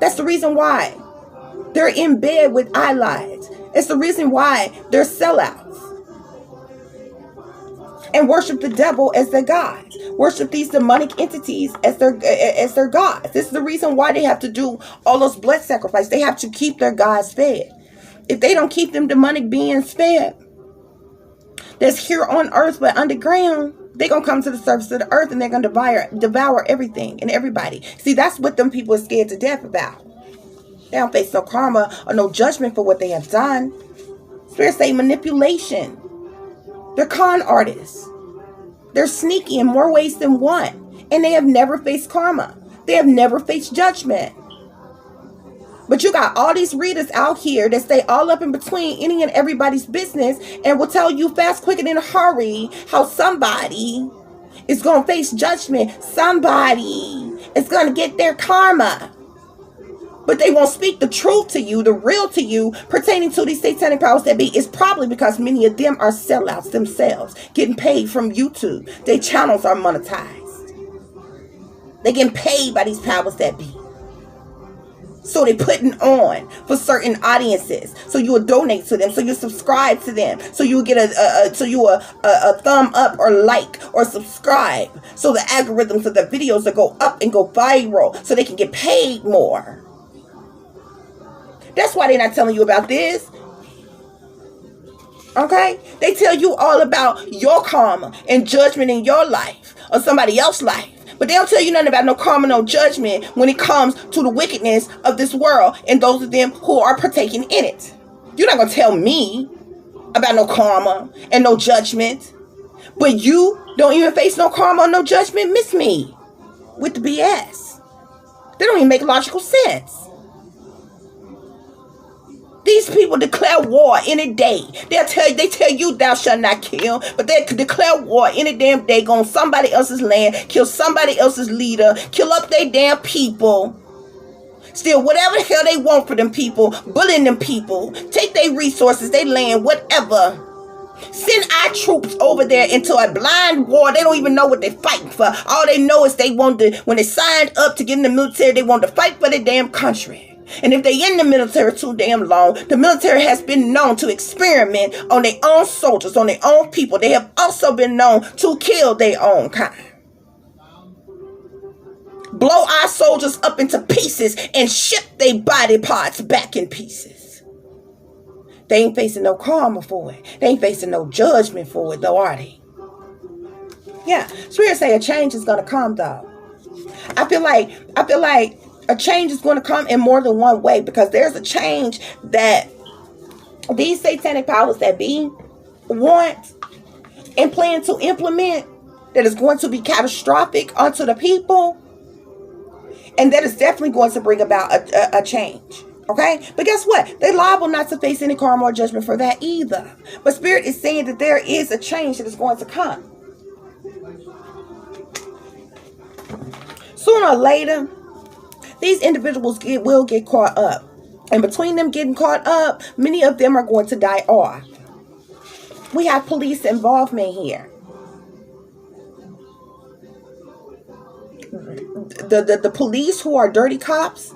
Speaker 1: That's the reason why they're in bed with allies. It's the reason why they're sellouts and worship the devil as their gods. Worship these demonic entities as their gods. This is the reason why they have to do all those blood sacrifices. They have to keep their gods fed. if they don't keep them demonic beings fed, that's here on earth but underground, they're going to come to the surface of the earth and they're going to devour everything and everybody. See, that's what them people are scared to death about. They don't face no karma or no judgment for what they have done. Spirits say manipulation. They're con artists. They're sneaky in more ways than one. And they have never faced karma. They have never faced judgment. But you got all these readers out here that stay all up in between any and everybody's business and will tell you fast, quick, and in a hurry how somebody is going to face judgment. Somebody is going to get their karma. But they won't speak the truth to you, the real to you, pertaining to these satanic powers that be. It's probably because many of them are sellouts themselves, getting paid from YouTube. Their channels are monetized. They're getting paid by these powers that be. So they're putting on for certain audiences. So you will donate to them. So you subscribe to them. So you will get a thumb up or like or subscribe. So the algorithms of the videos will go up and go viral. So they can get paid more. That's why they're not telling you about this. Okay? They tell you all about your karma and judgment in your life or somebody else's life. But they don't tell you nothing about no karma, no judgment when it comes to the wickedness of this world and those of them who are partaking in it. You're not going to tell me about no karma and no judgment. But you don't even face no karma or no judgment. Miss me with the BS. They don't even make logical sense. These people declare war any day. They tell you thou shalt not kill, but they could declare war any damn day, go on somebody else's land, kill somebody else's leader, kill up their damn people. Still, whatever the hell they want for them people, bullying them people, take their resources, their land, whatever. Send our troops over there into a blind war. They don't even know what they're fighting for. All they know is they want to, when they signed up to get in the military, they want to fight for their damn country. And if they in the military too damn long, the military has been known to experiment on their own soldiers, on their own people. They have also been known to kill their own kind. Blow our soldiers up into pieces and ship their body parts back in pieces. They ain't facing no karma for it. They ain't facing no judgment for it, though, are they? Yeah, spirits say a change is gonna come, though. I feel like a change is going to come in more than one way, because there's a change that these satanic powers that be want and plan to implement that is going to be catastrophic unto the people, and that is definitely going to bring about a change. Okay? But guess what? They're liable not to face any karma or judgment for that either. But Spirit is saying that there is a change that is going to come. Sooner or later, these individuals will get caught up. And between them getting caught up, many of them are going to die off. We have police involvement here. The police who are dirty cops,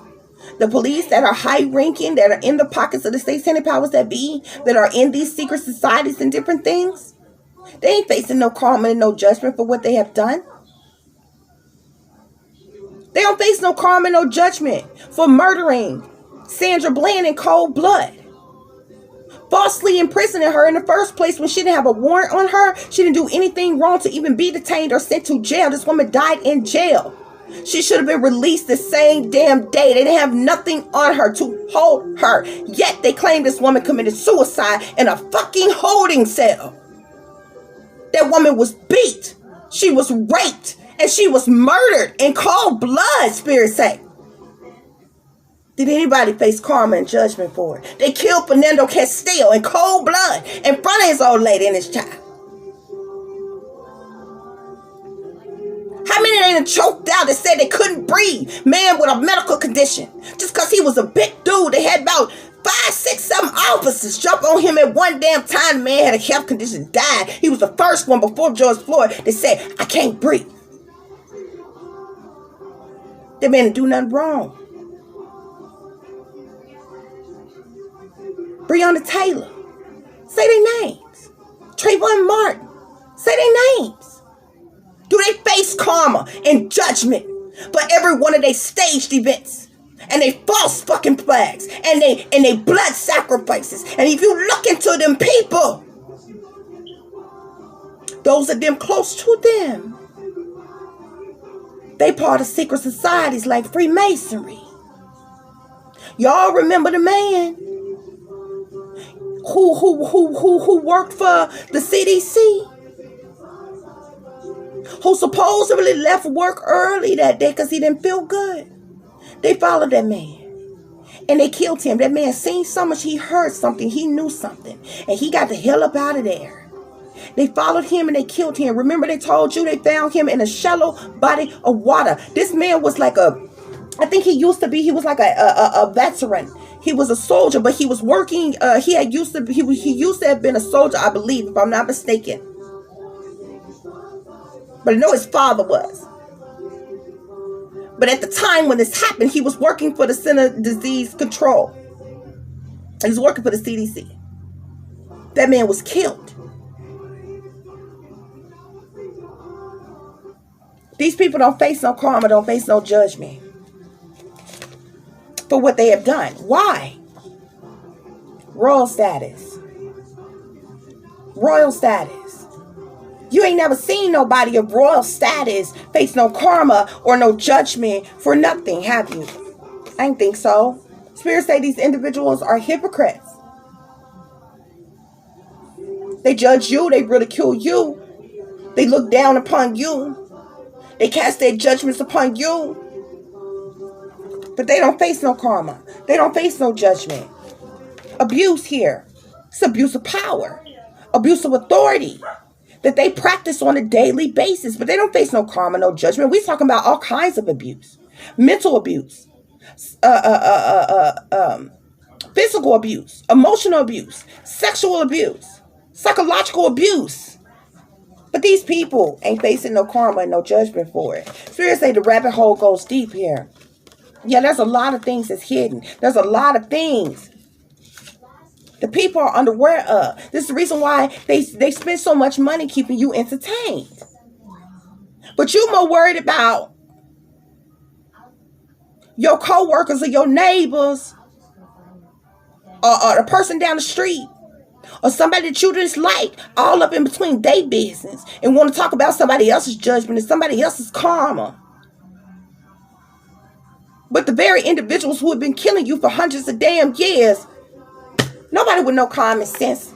Speaker 1: the police that are high-ranking, that are in the pockets of the satanic powers that be, that are in these secret societies and different things, they ain't facing no karma and no judgment for what they have done. They don't face no karma, no judgment for murdering Sandra Bland in cold blood. Falsely imprisoning her in the first place when she didn't have a warrant on her. She didn't do anything wrong to even be detained or sent to jail. This woman died in jail. She should have been released the same damn day. They didn't have nothing on her to hold her. Yet they claim this woman committed suicide in a fucking holding cell. That woman was beat. She was raped. And she was murdered in cold blood, Spirit say. Did anybody face karma and judgment for it? They killed Fernando Castillo in cold blood in front of his old lady and his child. How many they done choked out that said they couldn't breathe? Man with a medical condition. Just because he was a big dude, they had about 5, 6, 7 officers jump on him at one damn time. The man had a health condition, died. He was the first one before George Floyd that said, I can't breathe. That man didn't do nothing wrong. Breonna Taylor. Say their names. Trayvon Martin. Say their names. Do they face karma and judgment for every one of their staged events? And they false fucking flags. And they blood sacrifices. And if you look into them people, those of them close to them, they part of secret societies like Freemasonry. Y'all remember the man who worked for the CDC? Who supposedly left work early that day because he didn't feel good. They followed that man. And they killed him. That man seen so much, he heard something, he knew something. And he got the hell up out of there. They followed him and they killed him. Remember they told you they found him in a shallow body of water. This man was like I think he used to veteran. He was a soldier, but he was working, he used to have been a soldier, I believe, if I'm not mistaken. But I know his father was. But at the time when this happened, he was working for the Center for Disease Control. He was working for the CDC. That man was killed. These people don't face no karma, don't face no judgment for what they have done. Why? Royal status. Royal status. You ain't never seen nobody of royal status face no karma or no judgment for nothing, have you? I ain't think so. Spirits say these individuals are hypocrites. They judge you. They ridicule you. They look down upon you. They cast their judgments upon you. But they don't face no karma. They don't face no judgment. Abuse here. It's abuse of power. Abuse of authority that they practice on a daily basis. But they don't face no karma, no judgment. We're talking about all kinds of abuse. Mental abuse. Physical abuse. Emotional abuse. Sexual abuse. Psychological abuse. But these people ain't facing no karma and no judgment for it. Spirits say the rabbit hole goes deep here. Yeah, there's a lot of things that's hidden. There's a lot of things the people are unaware of. This is the reason why they spend so much money keeping you entertained. But you're more worried about your co-workers or your neighbors or the person down the street or somebody that you just like, all up in between their business, and want to talk about somebody else's judgment and somebody else's karma. But the very individuals who have been killing you for hundreds of damn years, nobody with no common sense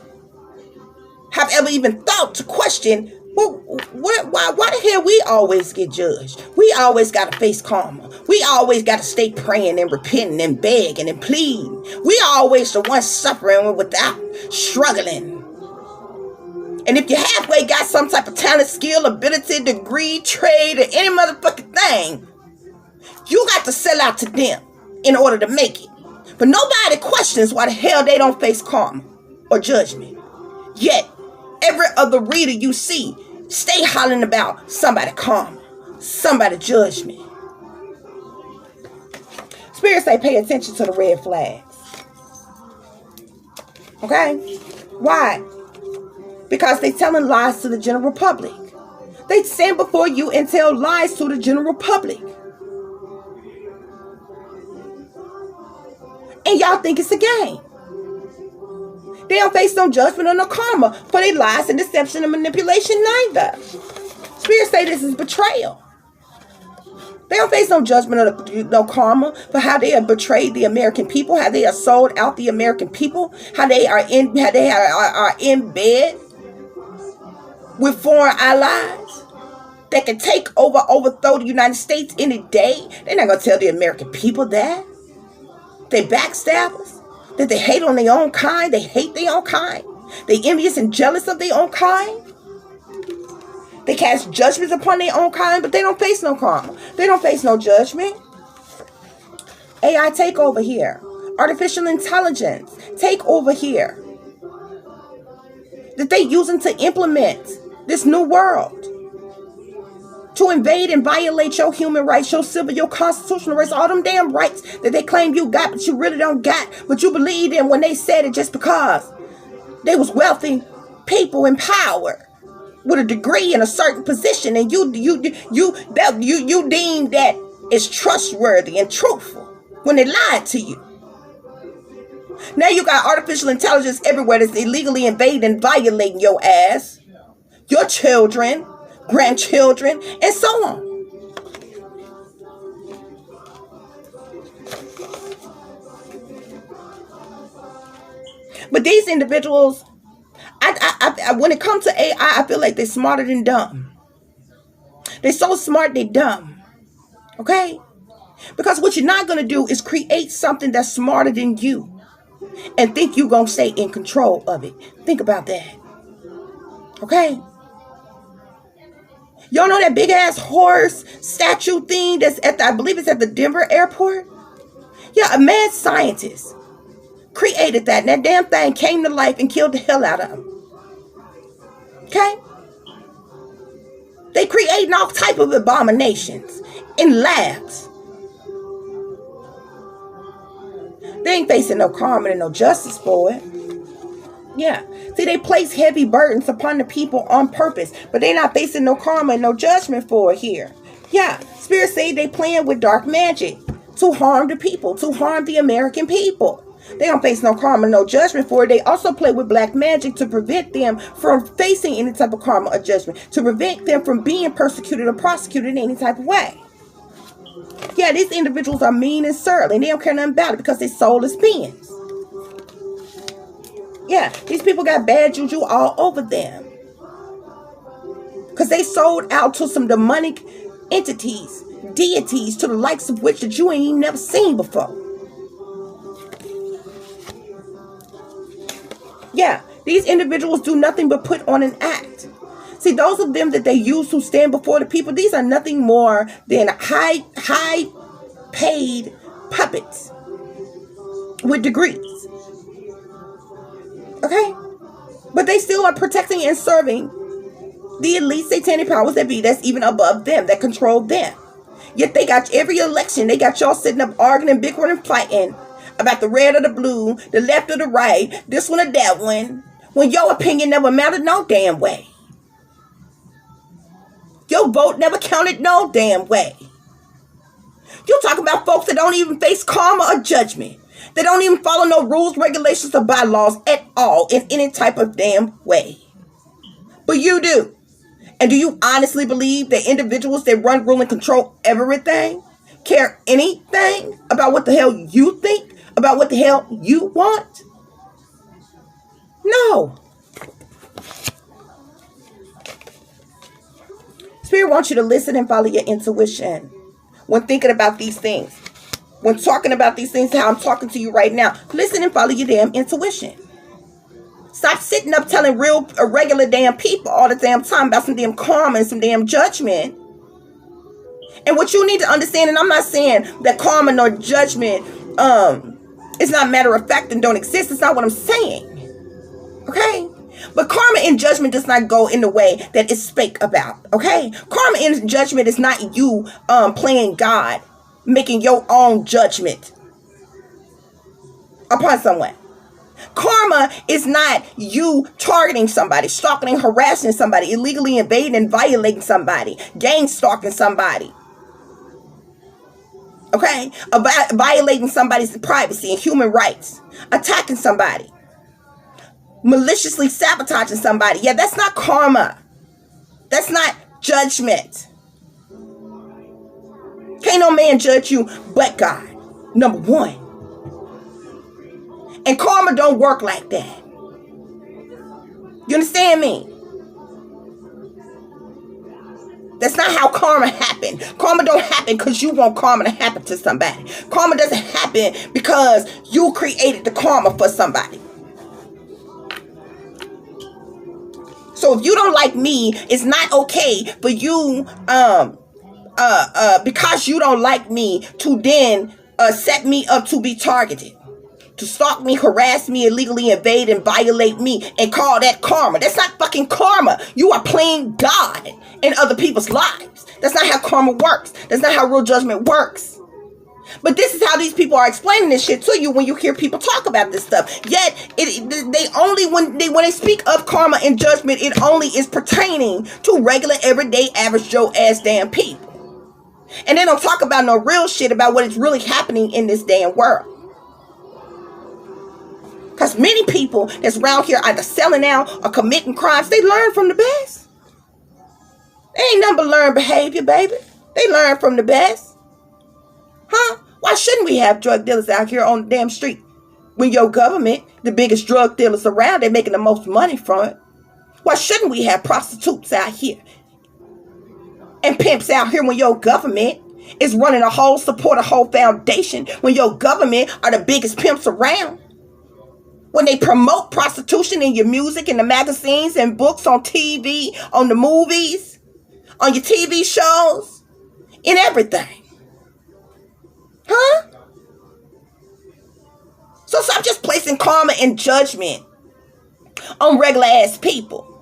Speaker 1: have ever even thought to question, well, why the hell we always get judged? We always got to face karma. We always got to stay praying and repenting and begging and pleading. We always the ones suffering without struggling. And if you halfway got some type of talent, skill, ability, degree, trade, or any motherfucking thing, you got to sell out to them in order to make it. But nobody questions why the hell they don't face karma or judgment. Yet, every other reader you see stay hollering about somebody karma, somebody judgment. Spirits say pay attention to the red flags. Okay? Why? Because they telling lies to the general public. They stand before you and tell lies to the general public. And y'all think it's a game. They don't face no judgment or no karma for their lies and deception and manipulation neither. Spirits say this is betrayal. They don't face no judgment or no karma for how they have betrayed the American people, how they have sold out the American people, how they are in bed with foreign allies that can overthrow the United States any day. They're not gonna tell the American people that. They backstabbers. That they hate on their own kind. They hate their own kind. They envious and jealous of their own kind. They cast judgments upon their own kind, but they don't face no karma. They don't face no judgment. AI take over here. Artificial intelligence take over here. That they using to implement this new world. To invade and violate your human rights, your civil, your constitutional rights, all them damn rights that they claim you got, but you really don't got. But you believe them when they said it just because they was wealthy people in power with a degree in a certain position, and you deem that is trustworthy and truthful. when they lied to you. Now you got artificial intelligence everywhere that's illegally invading and violating your ass, your children, grandchildren, and so on. But these individuals, when it comes to AI, I feel like they're smarter than dumb. They're so smart, they're dumb. Okay? Because what you're not going to do is create something that's smarter than you and think you're going to stay in control of it. Think about that. Okay? Y'all know that big ass horse statue thing that's at I believe it's at the Denver airport? Yeah, a mad scientist created that, and that damn thing came to life and killed the hell out of him. Okay? They creating all type of abominations in labs. They ain't facing no karma and no justice for it. Yeah. See, they place heavy burdens upon the people on purpose, but they're not facing no karma and no judgment for it here. Yeah. Spirits say they playing with dark magic to harm the people, to harm the American people. They don't face no karma, no judgment for it. They also play with black magic to prevent them from facing any type of karma or judgment, to prevent them from being persecuted or prosecuted in any type of way. Yeah, these individuals are mean and surly, and they don't care nothing about it because they're soulless beings. Yeah, these people got bad juju all over them because they sold out to some demonic entities, deities, to the likes of which that you ain't even never seen before. Yeah, these individuals do nothing but put on an act. See, those of them that they use to stand before the people, these are nothing more than high paid puppets with degrees. Okay? But they still are protecting and serving the elite satanic powers that be, that's even above them, that control them. Yet they got every election, they got y'all sitting up arguing and bickering and fighting about the red or the blue, the left or the right, this one or that one, when your opinion never mattered no damn way. Your vote never counted no damn way. You talk about folks that don't even face karma or judgment. They don't even follow no rules, regulations, or bylaws at all in any type of damn way. But you do. And do you honestly believe that individuals that run, rule, and control everything care anything about what the hell you think? About what the hell you want? No. Spirit wants you to listen and follow your intuition when thinking about these things. When talking about these things, how I'm talking to you right now, listen and follow your damn intuition. Stop sitting up telling regular damn people all the damn time about some damn karma and some damn judgment. And what you need to understand, and I'm not saying that karma nor judgment is not matter of fact and don't exist. It's not what I'm saying. Okay? But karma and judgment does not go in the way that it's spake about. Okay? Karma and judgment is not you playing God, making your own judgment upon someone. Karma is not you targeting somebody, stalking and harassing somebody, illegally invading and violating somebody, gang stalking somebody. Okay? Violating somebody's privacy and human rights. Attacking somebody. Maliciously sabotaging somebody. Yeah, that's not karma. That's not judgment. Can't no man judge you but God. Number one. And karma don't work like that. You understand me? That's not how karma happened. Karma don't happen because you want karma to happen to somebody. Karma doesn't happen because you created the karma for somebody. So if you don't like me, it's not okay for you, because you don't like me, to then set me up to be targeted. To stalk me, harass me, illegally invade and violate me and call that karma. That's not fucking karma. You are playing God in other people's lives. That's not how karma works. That's not how real judgment works. But this is how these people are explaining this shit to you when you hear people talk about this stuff. Yet, when they speak of karma and judgment, it only is pertaining to regular, everyday, average Joe ass damn people. And they don't talk about no real shit about what is really happening in this damn world. Because many people that's around here either selling out or committing crimes, they learn from the best. They ain't nothing but learned behavior, baby. They learn from the best. Huh? Why shouldn't we have drug dealers out here on the damn street? When your government, the biggest drug dealers around, they're making the most money from it. Why shouldn't we have prostitutes out here and pimps out here when your government is running a whole foundation, when your government are the biggest pimps around? When they promote prostitution in your music, in the magazines and books, on TV, on the movies, on your TV shows, in everything. Huh? So stop just placing karma and judgment on regular ass people.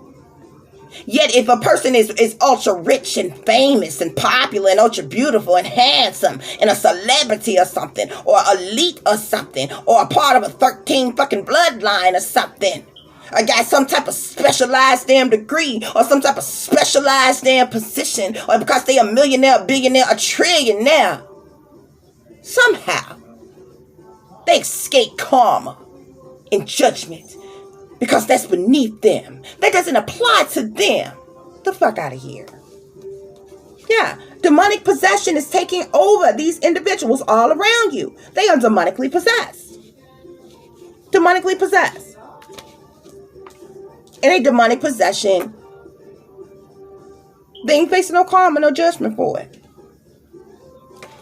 Speaker 1: Yet if a person is ultra rich and famous and popular and ultra beautiful and handsome and a celebrity or something, or elite or something, or a part of a 13 fucking bloodline or something, or got some type of specialized damn degree or some type of specialized damn position, or because they a millionaire, a billionaire, a trillionaire, somehow they escape karma and judgment because that's beneath them. That doesn't apply to them. The fuck out of here. Yeah, demonic possession is taking over these individuals all around you. They are demonically possessed. Demonically possessed. In a demonic possession, they ain't facing no karma, no judgment for it.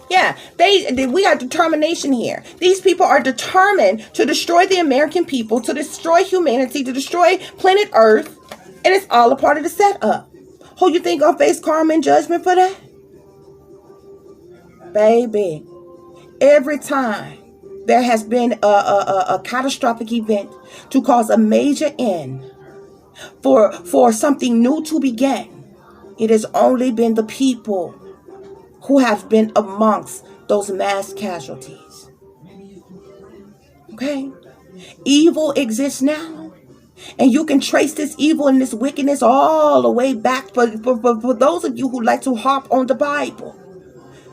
Speaker 1: Yeah, we have determination here. These people are determined to destroy the American people, to destroy humanity, to destroy planet Earth, and it's all a part of the setup. Who you think gonna face karma and judgment for that? Baby, every time there has been a catastrophic event to cause a major end for something new to begin, it has only been the people who have been amongst those mass casualties. Okay? Evil exists now. And you can trace this evil and this wickedness all the way back for those of you who like to harp on the Bible.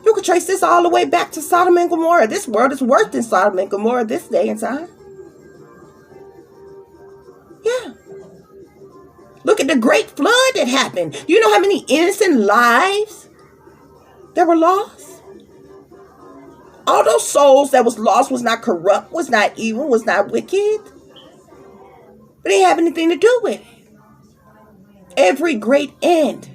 Speaker 1: You can trace this all the way back to Sodom and Gomorrah. This world is worse than Sodom and Gomorrah this day and time. Yeah. Look at the great flood that happened. Do you know how many innocent lives that were lost? All those souls that was lost was not corrupt, was not evil, was not wicked. But they didn't have anything to do with it. Every great end.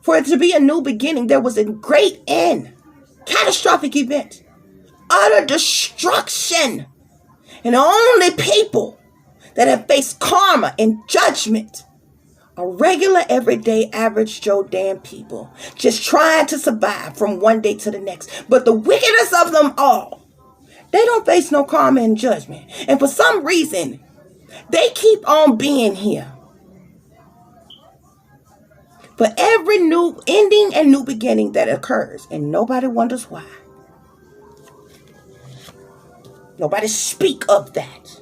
Speaker 1: For it to be a new beginning, there was a great end. Catastrophic event. Utter destruction. And the only people that have faced karma and judgment are regular, everyday, average Joe damn people, just trying to survive from one day to the next. But the wickedest of them all, they don't face no karma and judgment. And for some reason, they keep on being here. For every new ending and new beginning that occurs, and nobody wonders why. Nobody speak of that.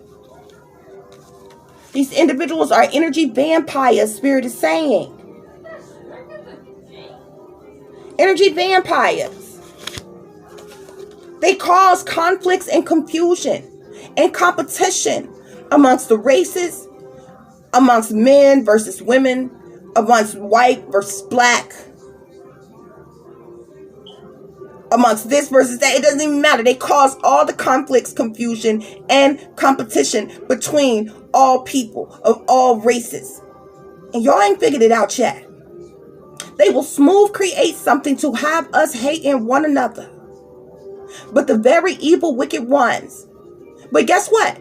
Speaker 1: These individuals are energy vampires, Spirit is saying. Energy vampires. They cause conflicts and confusion and competition amongst the races, amongst men versus women, amongst white versus black, amongst this versus that. It doesn't even matter. They cause all the conflicts, confusion, and competition between all people of all races. And y'all ain't figured it out yet. They will smooth create something to have us hating one another. But the very evil, wicked ones. But guess what?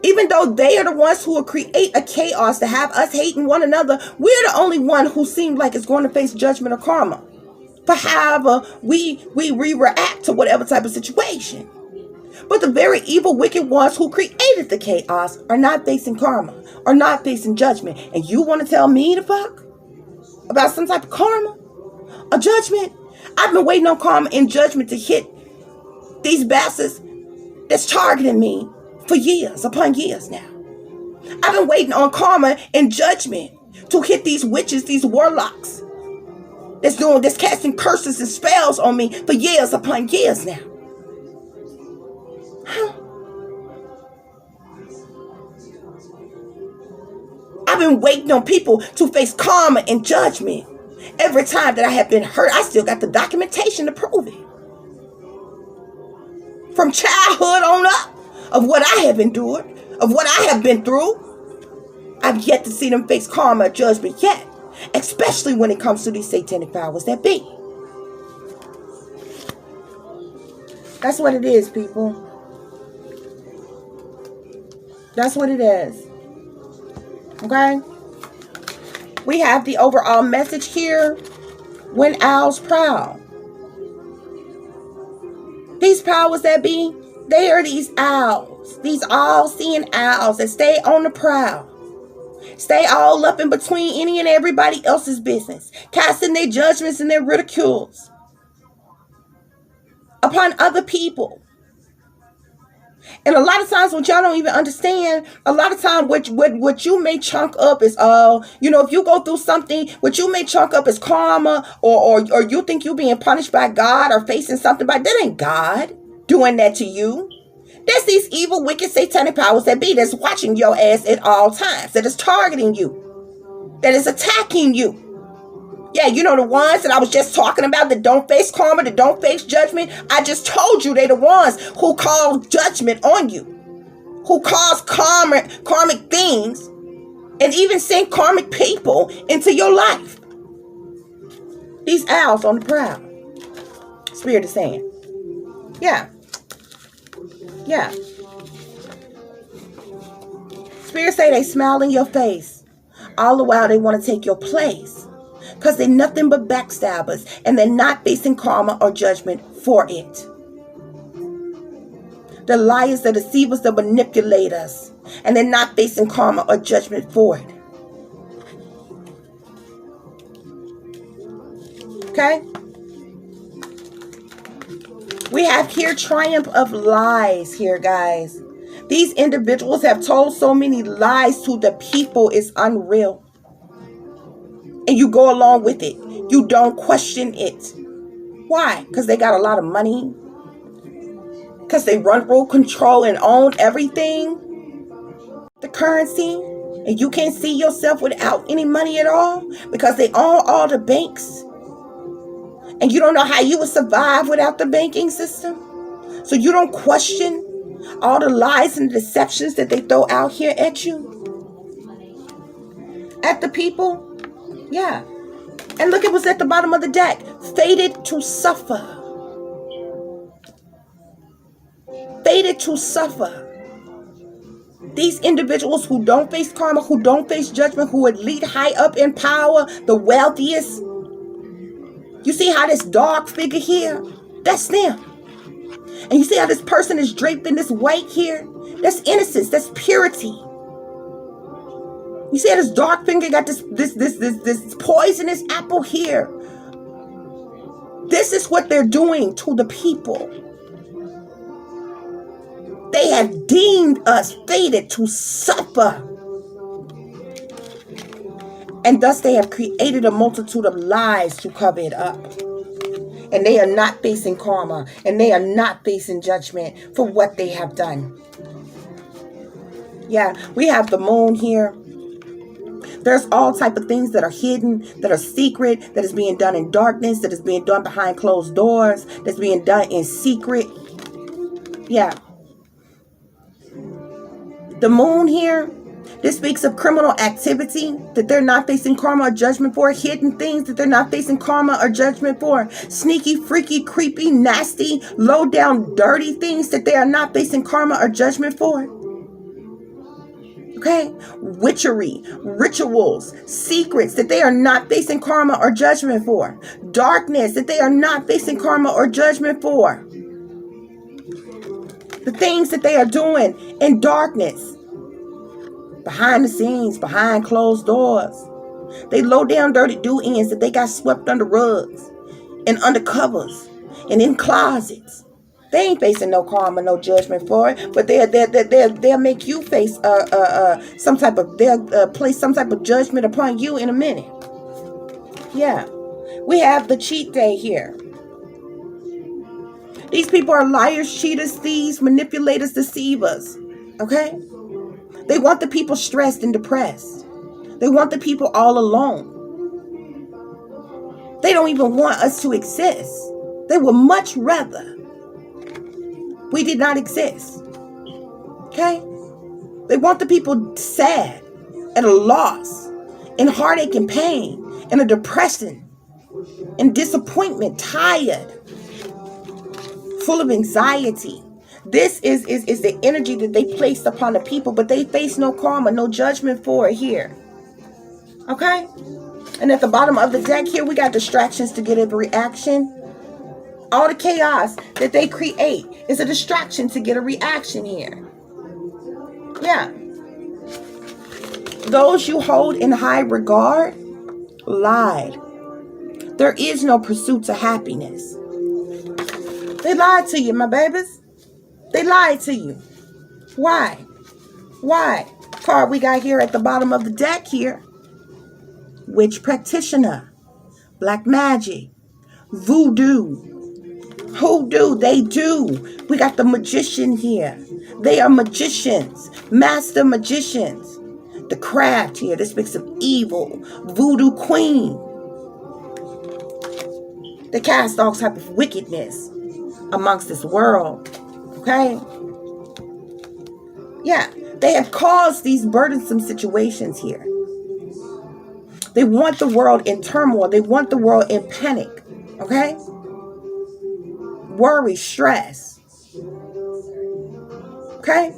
Speaker 1: Even though they are the ones who will create a chaos to have us hating one another, we're the only one who seems like is going to face judgment or karma for however we react to whatever type of situation. But the very evil, wicked ones who created the chaos are not facing karma, are not facing judgment. And you want to tell me the fuck about some type of karma, a judgment? I've been waiting on karma and judgment to hit these bastards that's targeting me for years upon years now. I've been waiting on karma and judgment to hit these witches, these warlocks, That's casting curses and spells on me for years upon years now. Huh? I've been waiting on people to face karma and judgment. Every time that I have been hurt, I still got the documentation to prove it. From childhood on up, of what I have endured, of what I have been through, I've yet to see them face karma or judgment yet. Especially when it comes to these satanic powers that be. That's what it is, people. That's what it is. Okay? We have the overall message here. When owls prowl. These powers that be, they are these owls. These all-seeing owls that stay on the prowl. Stay all up in between any and everybody else's business. Casting their judgments and their ridicules upon other people. And a lot of times what y'all don't even understand, a lot of times what you may chunk up is, if you go through something, what you may chunk up is karma, or you think you being punished by God or facing something by, that ain't God doing that to you. That's these evil, wicked, satanic powers that be that's watching your ass at all times, that is targeting you, that is attacking you. Yeah, you know the ones that I was just talking about that don't face karma, that don't face judgment. I just told you they the ones who call judgment on you, who cause karmic things, and even send karmic people into your life. These owls on the prowl. Spirit is saying. Yeah. Yeah. Spirit say they smile in your face. All the while they want to take your place. Because they're nothing but backstabbers. And they're not facing karma or judgment for it. The liars, the deceivers, the manipulators. And they're not facing karma or judgment for it. Okay? We have here triumph of lies here, guys. These individuals have told so many lies to the people, it's unreal. And you go along with it. You don't question it. Why? Because they got a lot of money. Because they run, rule, control, and own everything. The currency. And you can't see yourself without any money at all. Because they own all the banks. And you don't know how you would survive without the banking system. So you don't question all the lies and deceptions that they throw out here at you. At the people. Yeah. And look at what's at the bottom of the deck. Fated to suffer. Fated to suffer. These individuals who don't face karma, who don't face judgment, who would lead high up in power, the wealthiest. You see how this dark figure here? That's them. And you see how this person is draped in this white here? That's innocence. That's purity. You see how this dark finger got this poisonous apple here? This is what they're doing to the people. They have deemed us fated to suffer. And thus they have created a multitude of lies to cover it up. And they are not facing karma. And they are not facing judgment for what they have done. Yeah, we have the moon here. There's all type of things that are hidden, that are secret, that is being done in darkness, that is being done behind closed doors, that's being done in secret. Yeah. The moon here, this speaks of criminal activity that they're not facing karma or judgment for. Hidden things that they're not facing karma or judgment for. Sneaky, freaky, creepy, nasty, low down, dirty things that they are not facing karma or judgment for. Okay? Witchery, rituals, secrets that they are not facing karma or judgment for. Darkness that they are not facing karma or judgment for. The things that they are doing in darkness. Behind the scenes, behind closed doors. They low down dirty do-ins that they got swept under rugs. And under covers. And in closets. They ain't facing no karma, no judgment for it, but they'll make you face some type of, they'll place some type of judgment upon you in a minute. Yeah, We have the cheat day here. These people are liars, cheaters, thieves, manipulators, deceivers. Okay? They want the people stressed and depressed. They want the people all alone. They don't even want us to exist. They would much rather we did not exist. Okay? They want the people sad, at a loss, in heartache and pain, in a depression, in disappointment, tired, full of anxiety. This is the energy that they placed upon the people, but they face no karma, no judgment for it here. Okay? And at the bottom of the deck here, we got distractions to get a reaction. All the chaos that they create is a distraction to get a reaction here. Yeah. Those you hold in high regard lied. There is no pursuit to happiness. They lied to you, my babies. They lied to you. Why? Why? Card we got here at the bottom of the deck here. Witch practitioner. Black magic. Voodoo. Hoodoo. They do. We got the magician here. They are magicians. Master magicians. The craft here. This speaks of evil. Voodoo queen. They cast all type of wickedness amongst this world. Okay? Yeah. They have caused these burdensome situations here. They want the world in turmoil. They want the world in panic. Okay? Worry, stress. Okay?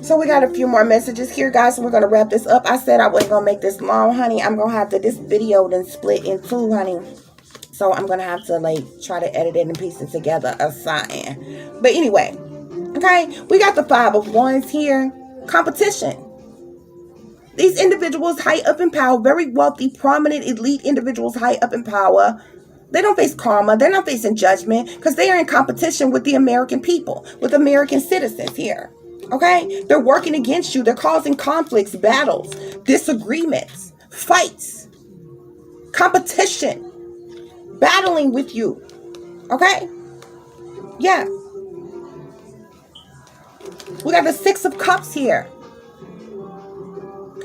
Speaker 1: So we got a few more messages here, guys. So we're going to wrap this up. I said I wasn't going to make this long, honey. I'm going to have to, this video then split in two, honey. So I'm going to have to, like, try to edit it and piece it together or something. But anyway, okay? We got the 5 of Wands here. Competition. These individuals high up in power, very wealthy, prominent, elite individuals high up in power. They don't face karma. They're not facing judgment because they are in competition with the American people, with American citizens here. Okay? They're working against you. They're causing conflicts, battles, disagreements, fights, competition, battling with you. Okay? Yeah. We got the 6 of Cups here.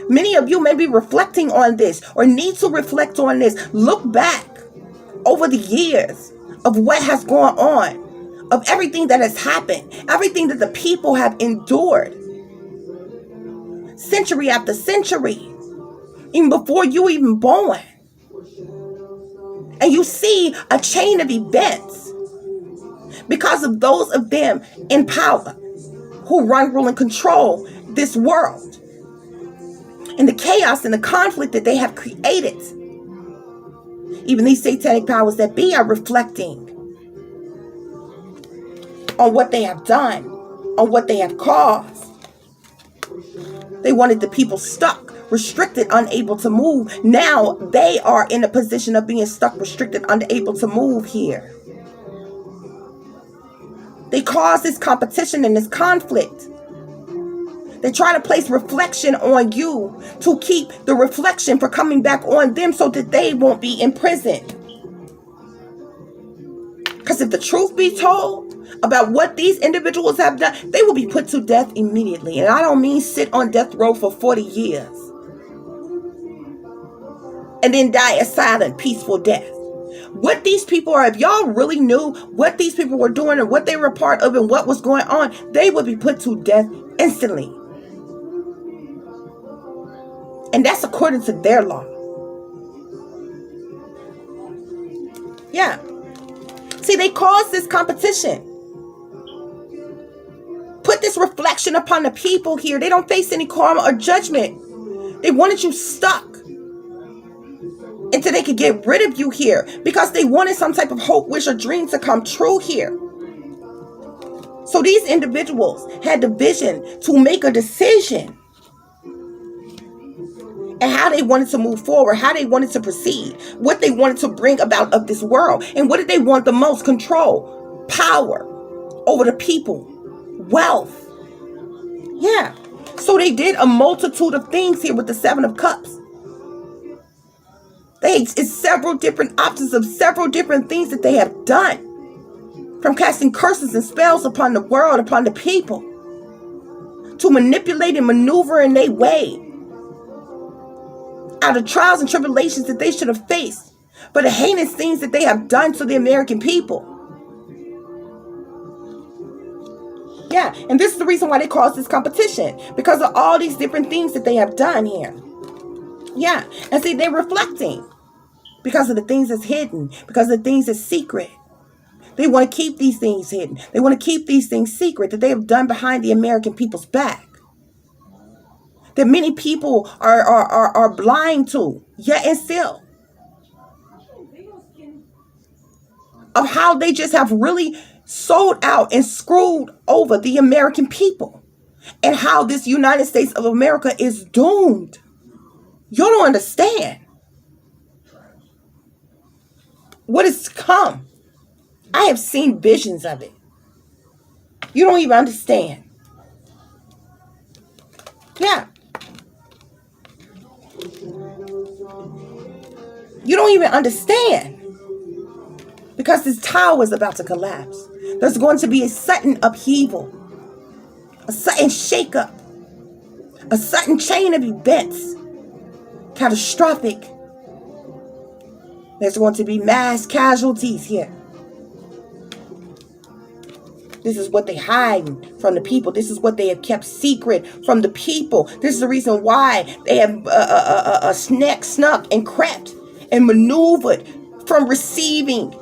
Speaker 1: Many of you may be reflecting on this or need to reflect on this. Look back over the years of what has gone on, of everything that has happened, everything that the people have endured. Century after century, even before you even born. And you see a chain of events because of those of them in power who run, rule, and control this world. And the chaos and the conflict that they have created. Even these satanic powers that be are reflecting on what they have done, on what they have caused. They wanted the people stuck, restricted, unable to move. Now they are in a position of being stuck, restricted, unable to move here. They cause this competition and this conflict. They try to place reflection on you to keep the reflection from coming back on them so that they won't be imprisoned. Because if the truth be told about what these individuals have done, they will be put to death immediately. And I don't mean sit on death row for 40 years and then die a silent, peaceful death. What these people are, if y'all really knew what these people were doing and what they were part of and what was going on, they would be put to death instantly. And that's according to their law. Yeah. See, they caused this competition. Put this reflection upon the people here. They don't face any karma or judgment. They wanted you stuck until they could get rid of you here because they wanted some type of hope, wish, or dream to come true here. So these individuals had the vision to make a decision and how they wanted to move forward, how they wanted to proceed, what they wanted to bring about of this world. And what did they want the most? Control, power over the people, wealth. Yeah. So they did a multitude of things here with the Seven of Cups. It's several different options of several different things that they have done. From casting curses and spells upon the world, upon the people, to manipulate and maneuver in their way out of trials and tribulations that they should have faced, but the heinous things that they have done to the American people. Yeah, and this is the reason why they caused this competition, because of all these different things that they have done here. Yeah, and see, they're reflecting because of the things that's hidden, because of the things that's secret. They want to keep these things hidden. They want to keep these things secret that they have done behind the American people's back, that many people are blind to, yet and still, of how they just have really sold out and screwed over the American people, and how this United States of America is doomed. You don't understand what has come. I have seen visions of it. You don't even understand. Yeah. You don't even understand. Because this tower is about to collapse. There's going to be a sudden upheaval, a sudden shakeup, a sudden chain of events, catastrophic. There's going to be mass casualties here. This is what they hide from the people. This is what they have kept secret from the people. This is the reason why they have snuck and crept and maneuvered from receiving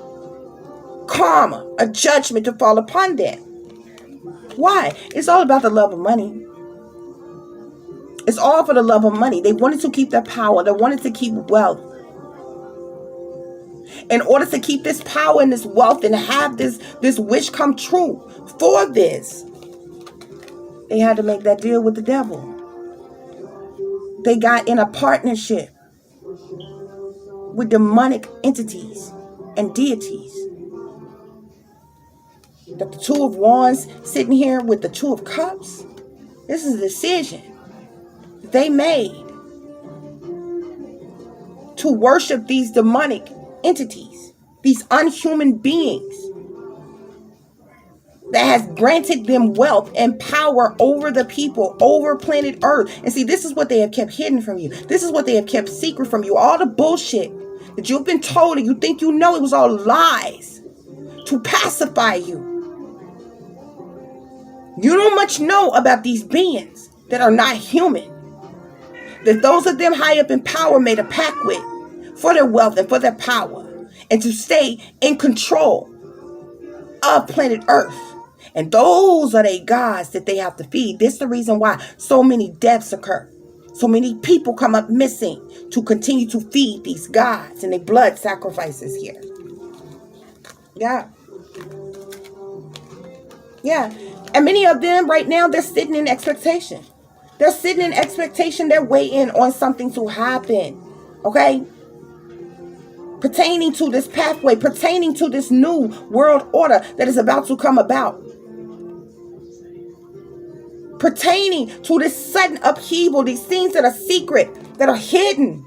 Speaker 1: karma, a judgment to fall upon them. Why? It's all about the love of money. It's all for the love of money. They wanted to keep their power. They wanted to keep wealth. In order to keep this power and this wealth and have this wish come true, for this, they had to make that deal with the devil. They got in a partnership with demonic entities and deities. That the Two of Wands sitting here with the Two of Cups, this is a decision that they made to worship these demonic entities, these unhuman beings that has granted them wealth and power over the people, over planet Earth. And see, this is what they have kept hidden from you. This is what they have kept secret from you. All the bullshit that you've been told and you think you know, it was all lies to pacify you. You don't much know about these beings that are not human, that those of them high up in power made a pact with for their wealth and for their power, and to stay in control of planet Earth. And those are the gods that they have to feed. This is the reason why so many deaths occur. So many people come up missing to continue to feed these gods and their blood sacrifices here. Yeah. Yeah. And many of them right now, they're sitting in expectation. They're sitting in expectation. They're waiting on something to happen. Okay? Pertaining to this pathway, pertaining to this new world order that is about to come about. Pertaining to this sudden upheaval, these things that are secret, that are hidden.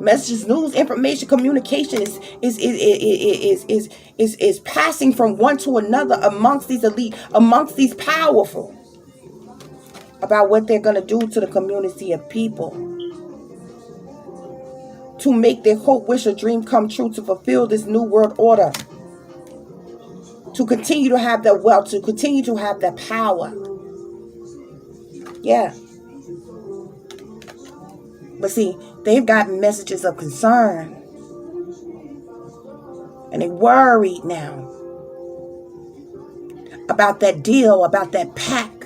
Speaker 1: Messages, news, information, communication is passing from one to another amongst these elite, amongst these powerful, about what they're going to do to the community of people, to make their hope, wish, or dream come true, to fulfill this new world order, to continue to have that wealth, to continue to have that power. Yeah. But see, they've got messages of concern. And they're worried now about that deal, about that pact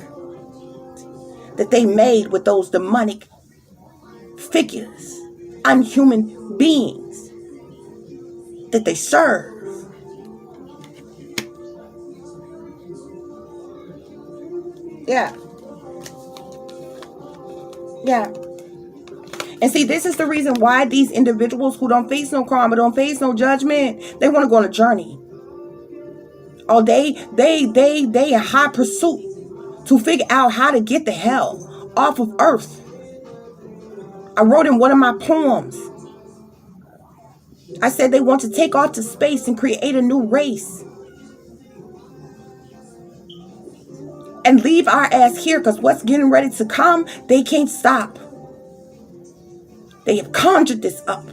Speaker 1: that they made with those demonic figures, unhuman beings that they serve. Yeah. Yeah. And see, this is the reason why these individuals who don't face no karma, don't face no judgment, they want to go on a journey. Oh, they in high pursuit to figure out how to get the hell off of Earth. I wrote in one of my poems, I said they want to take off to space and create a new race and leave our ass here, because what's getting ready to come, they can't stop. They have conjured this up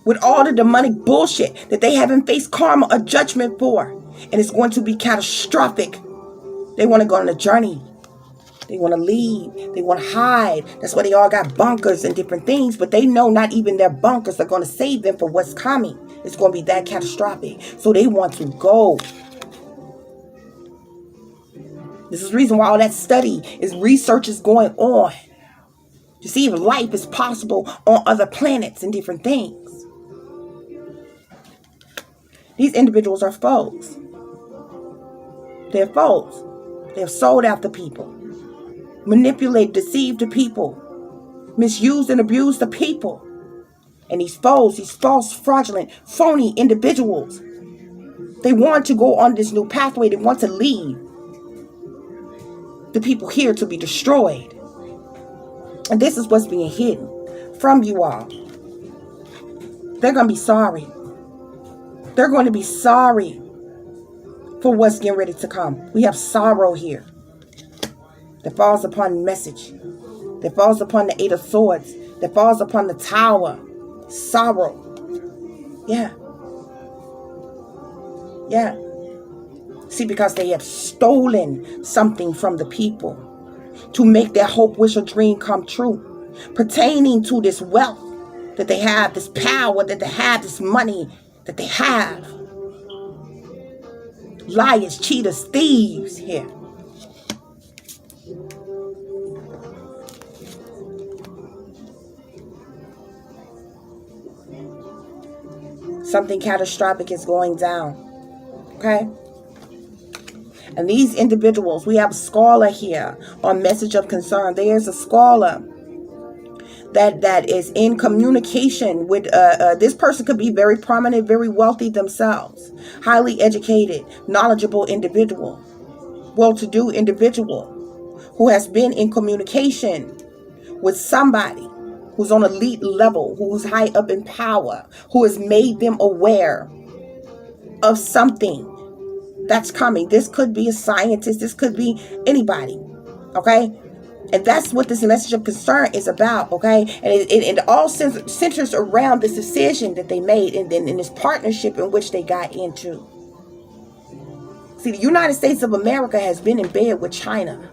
Speaker 1: with all the demonic bullshit that they haven't faced karma or judgment for. And it's going to be catastrophic. They want to go on a journey. They want to leave. They want to hide. That's why they all got bunkers and different things. But they know not even their bunkers are going to save them for what's coming. It's going to be that catastrophic. So they want to go. This is the reason why all that research is going on. To see if life is possible on other planets and different things. These individuals are foes. They're foes. They have sold out the people. Manipulate, deceived the people. Misused and abused the people. And these foes, these false, fraudulent, phony individuals, they want to go on this new pathway. They want to leave the people here to be destroyed. And this is what's being hidden from you all. They're going to be sorry. They're going to be sorry for what's getting ready to come. We have sorrow here that falls upon the message, that falls upon the Eight of Swords, that falls upon the Tower. Sorrow. Yeah. Yeah. See, because they have stolen something from the people to make their hope, wish, or dream come true, pertaining to this wealth that they have, this power that they have, this money that they have. Liars, cheaters, thieves here. Something catastrophic is going down. Okay? And these individuals, we have a scholar here on Message of Concern. There's a scholar that is in communication with this person. Could be very prominent, very wealthy themselves, highly educated, knowledgeable individual, well-to-do individual who has been in communication with somebody who's on elite level, who's high up in power, who has made them aware of something that's coming. This could be a scientist. This could be anybody. Okay? And that's what this message of concern is about. Okay? And it all centers around this decision that they made and then in this partnership in which they got into. See, the United States of America has been in bed with China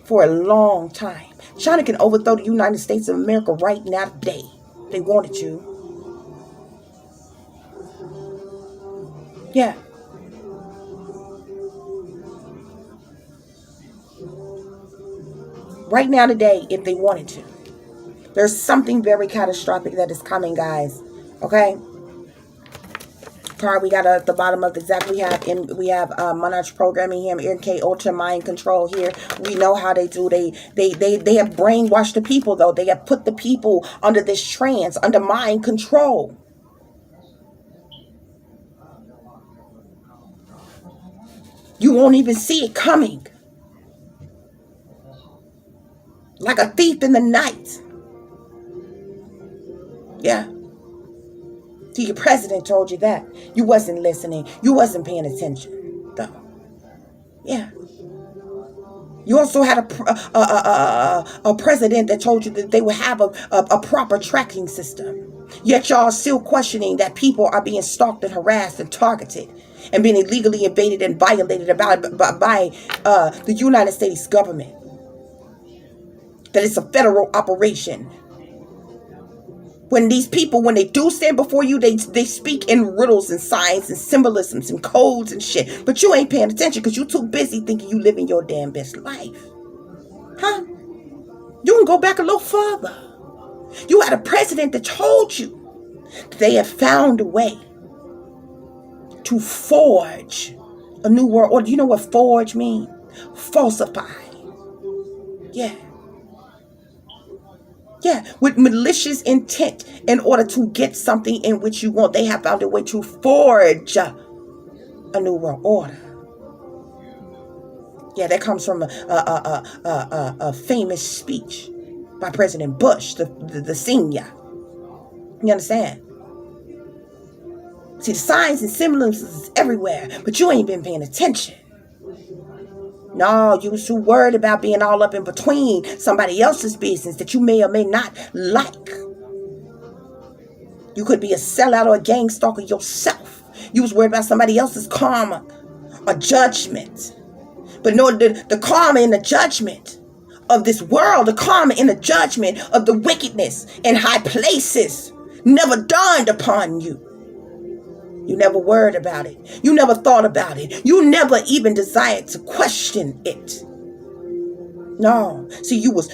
Speaker 1: for a long time. China can overthrow the United States of America right now today. They wanted to. Yeah. Right now today, if they wanted to. There's something very catastrophic that is coming, guys. Okay? Card we got at the bottom of the deck. We have Monarch programming here, MK Ultra mind control here. We know how they do. They have brainwashed the people, though. They have put the people under this trance, under mind control. You won't even see it coming. Like a thief in the night. Yeah. Your president told you that. You wasn't listening. You wasn't paying attention, though. Yeah. You also had a president that told you that they would have a proper tracking system. Yet y'all still questioning that people are being stalked and harassed and targeted and being illegally invaded and violated by the United States government. That it's a federal operation. When these people, when they do stand before you, they speak in riddles and signs and symbolisms and codes and shit. But you ain't paying attention because you too busy thinking you living your damn best life. Huh? You can go back a little further. You had a president that told you that they have found a way to forge a new world order. You know what forge means? Falsify. Yeah. Yeah, with malicious intent in order to get something in which you want. They have found a way to forge a new world order. Yeah, that comes from a famous speech by President Bush, the senior. You understand? See, the signs and symbols is everywhere, but you ain't been paying attention. No, you was too worried about being all up in between somebody else's business that you may or may not like. You could be a sellout or a gang stalker yourself. You was worried about somebody else's karma or judgment. But no, the karma and the judgment of this world, the karma and the judgment of the wickedness in high places never dawned upon you. You never worried about it. You never thought about it. You never even desired to question it. No. See, you was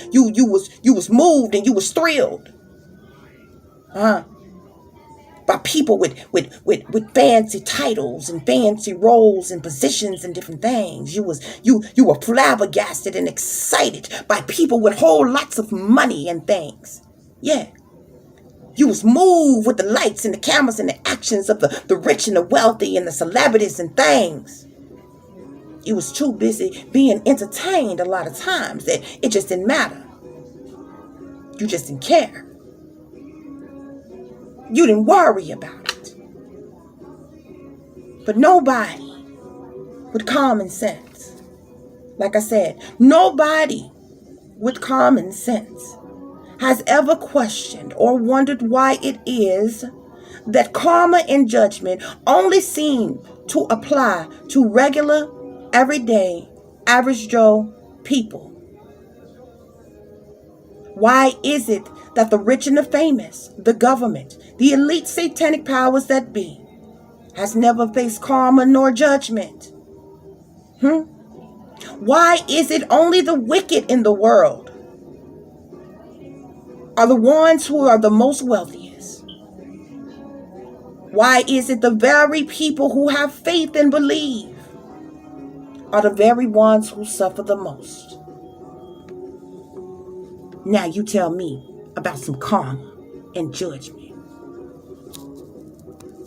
Speaker 1: moved and you was thrilled. By people with fancy titles and fancy roles and positions and different things. You were flabbergasted and excited by people with whole lots of money and things. Yeah. You was moved with the lights and the cameras and the actions of the rich and the wealthy and the celebrities and things. You was too busy being entertained a lot of times that it just didn't matter. You just didn't care. You didn't worry about it. But nobody with common sense, like I said, nobody with common sense has ever questioned or wondered why it is that karma and judgment only seem to apply to regular, everyday, average Joe people. Why is it that the rich and the famous, the government, the elite satanic powers that be, has never faced karma nor judgment? Why is it only the wicked in the world are the ones who are the most wealthiest? Why is it the very people who have faith and believe are the very ones who suffer the most? Now you tell me about some karma and judgment.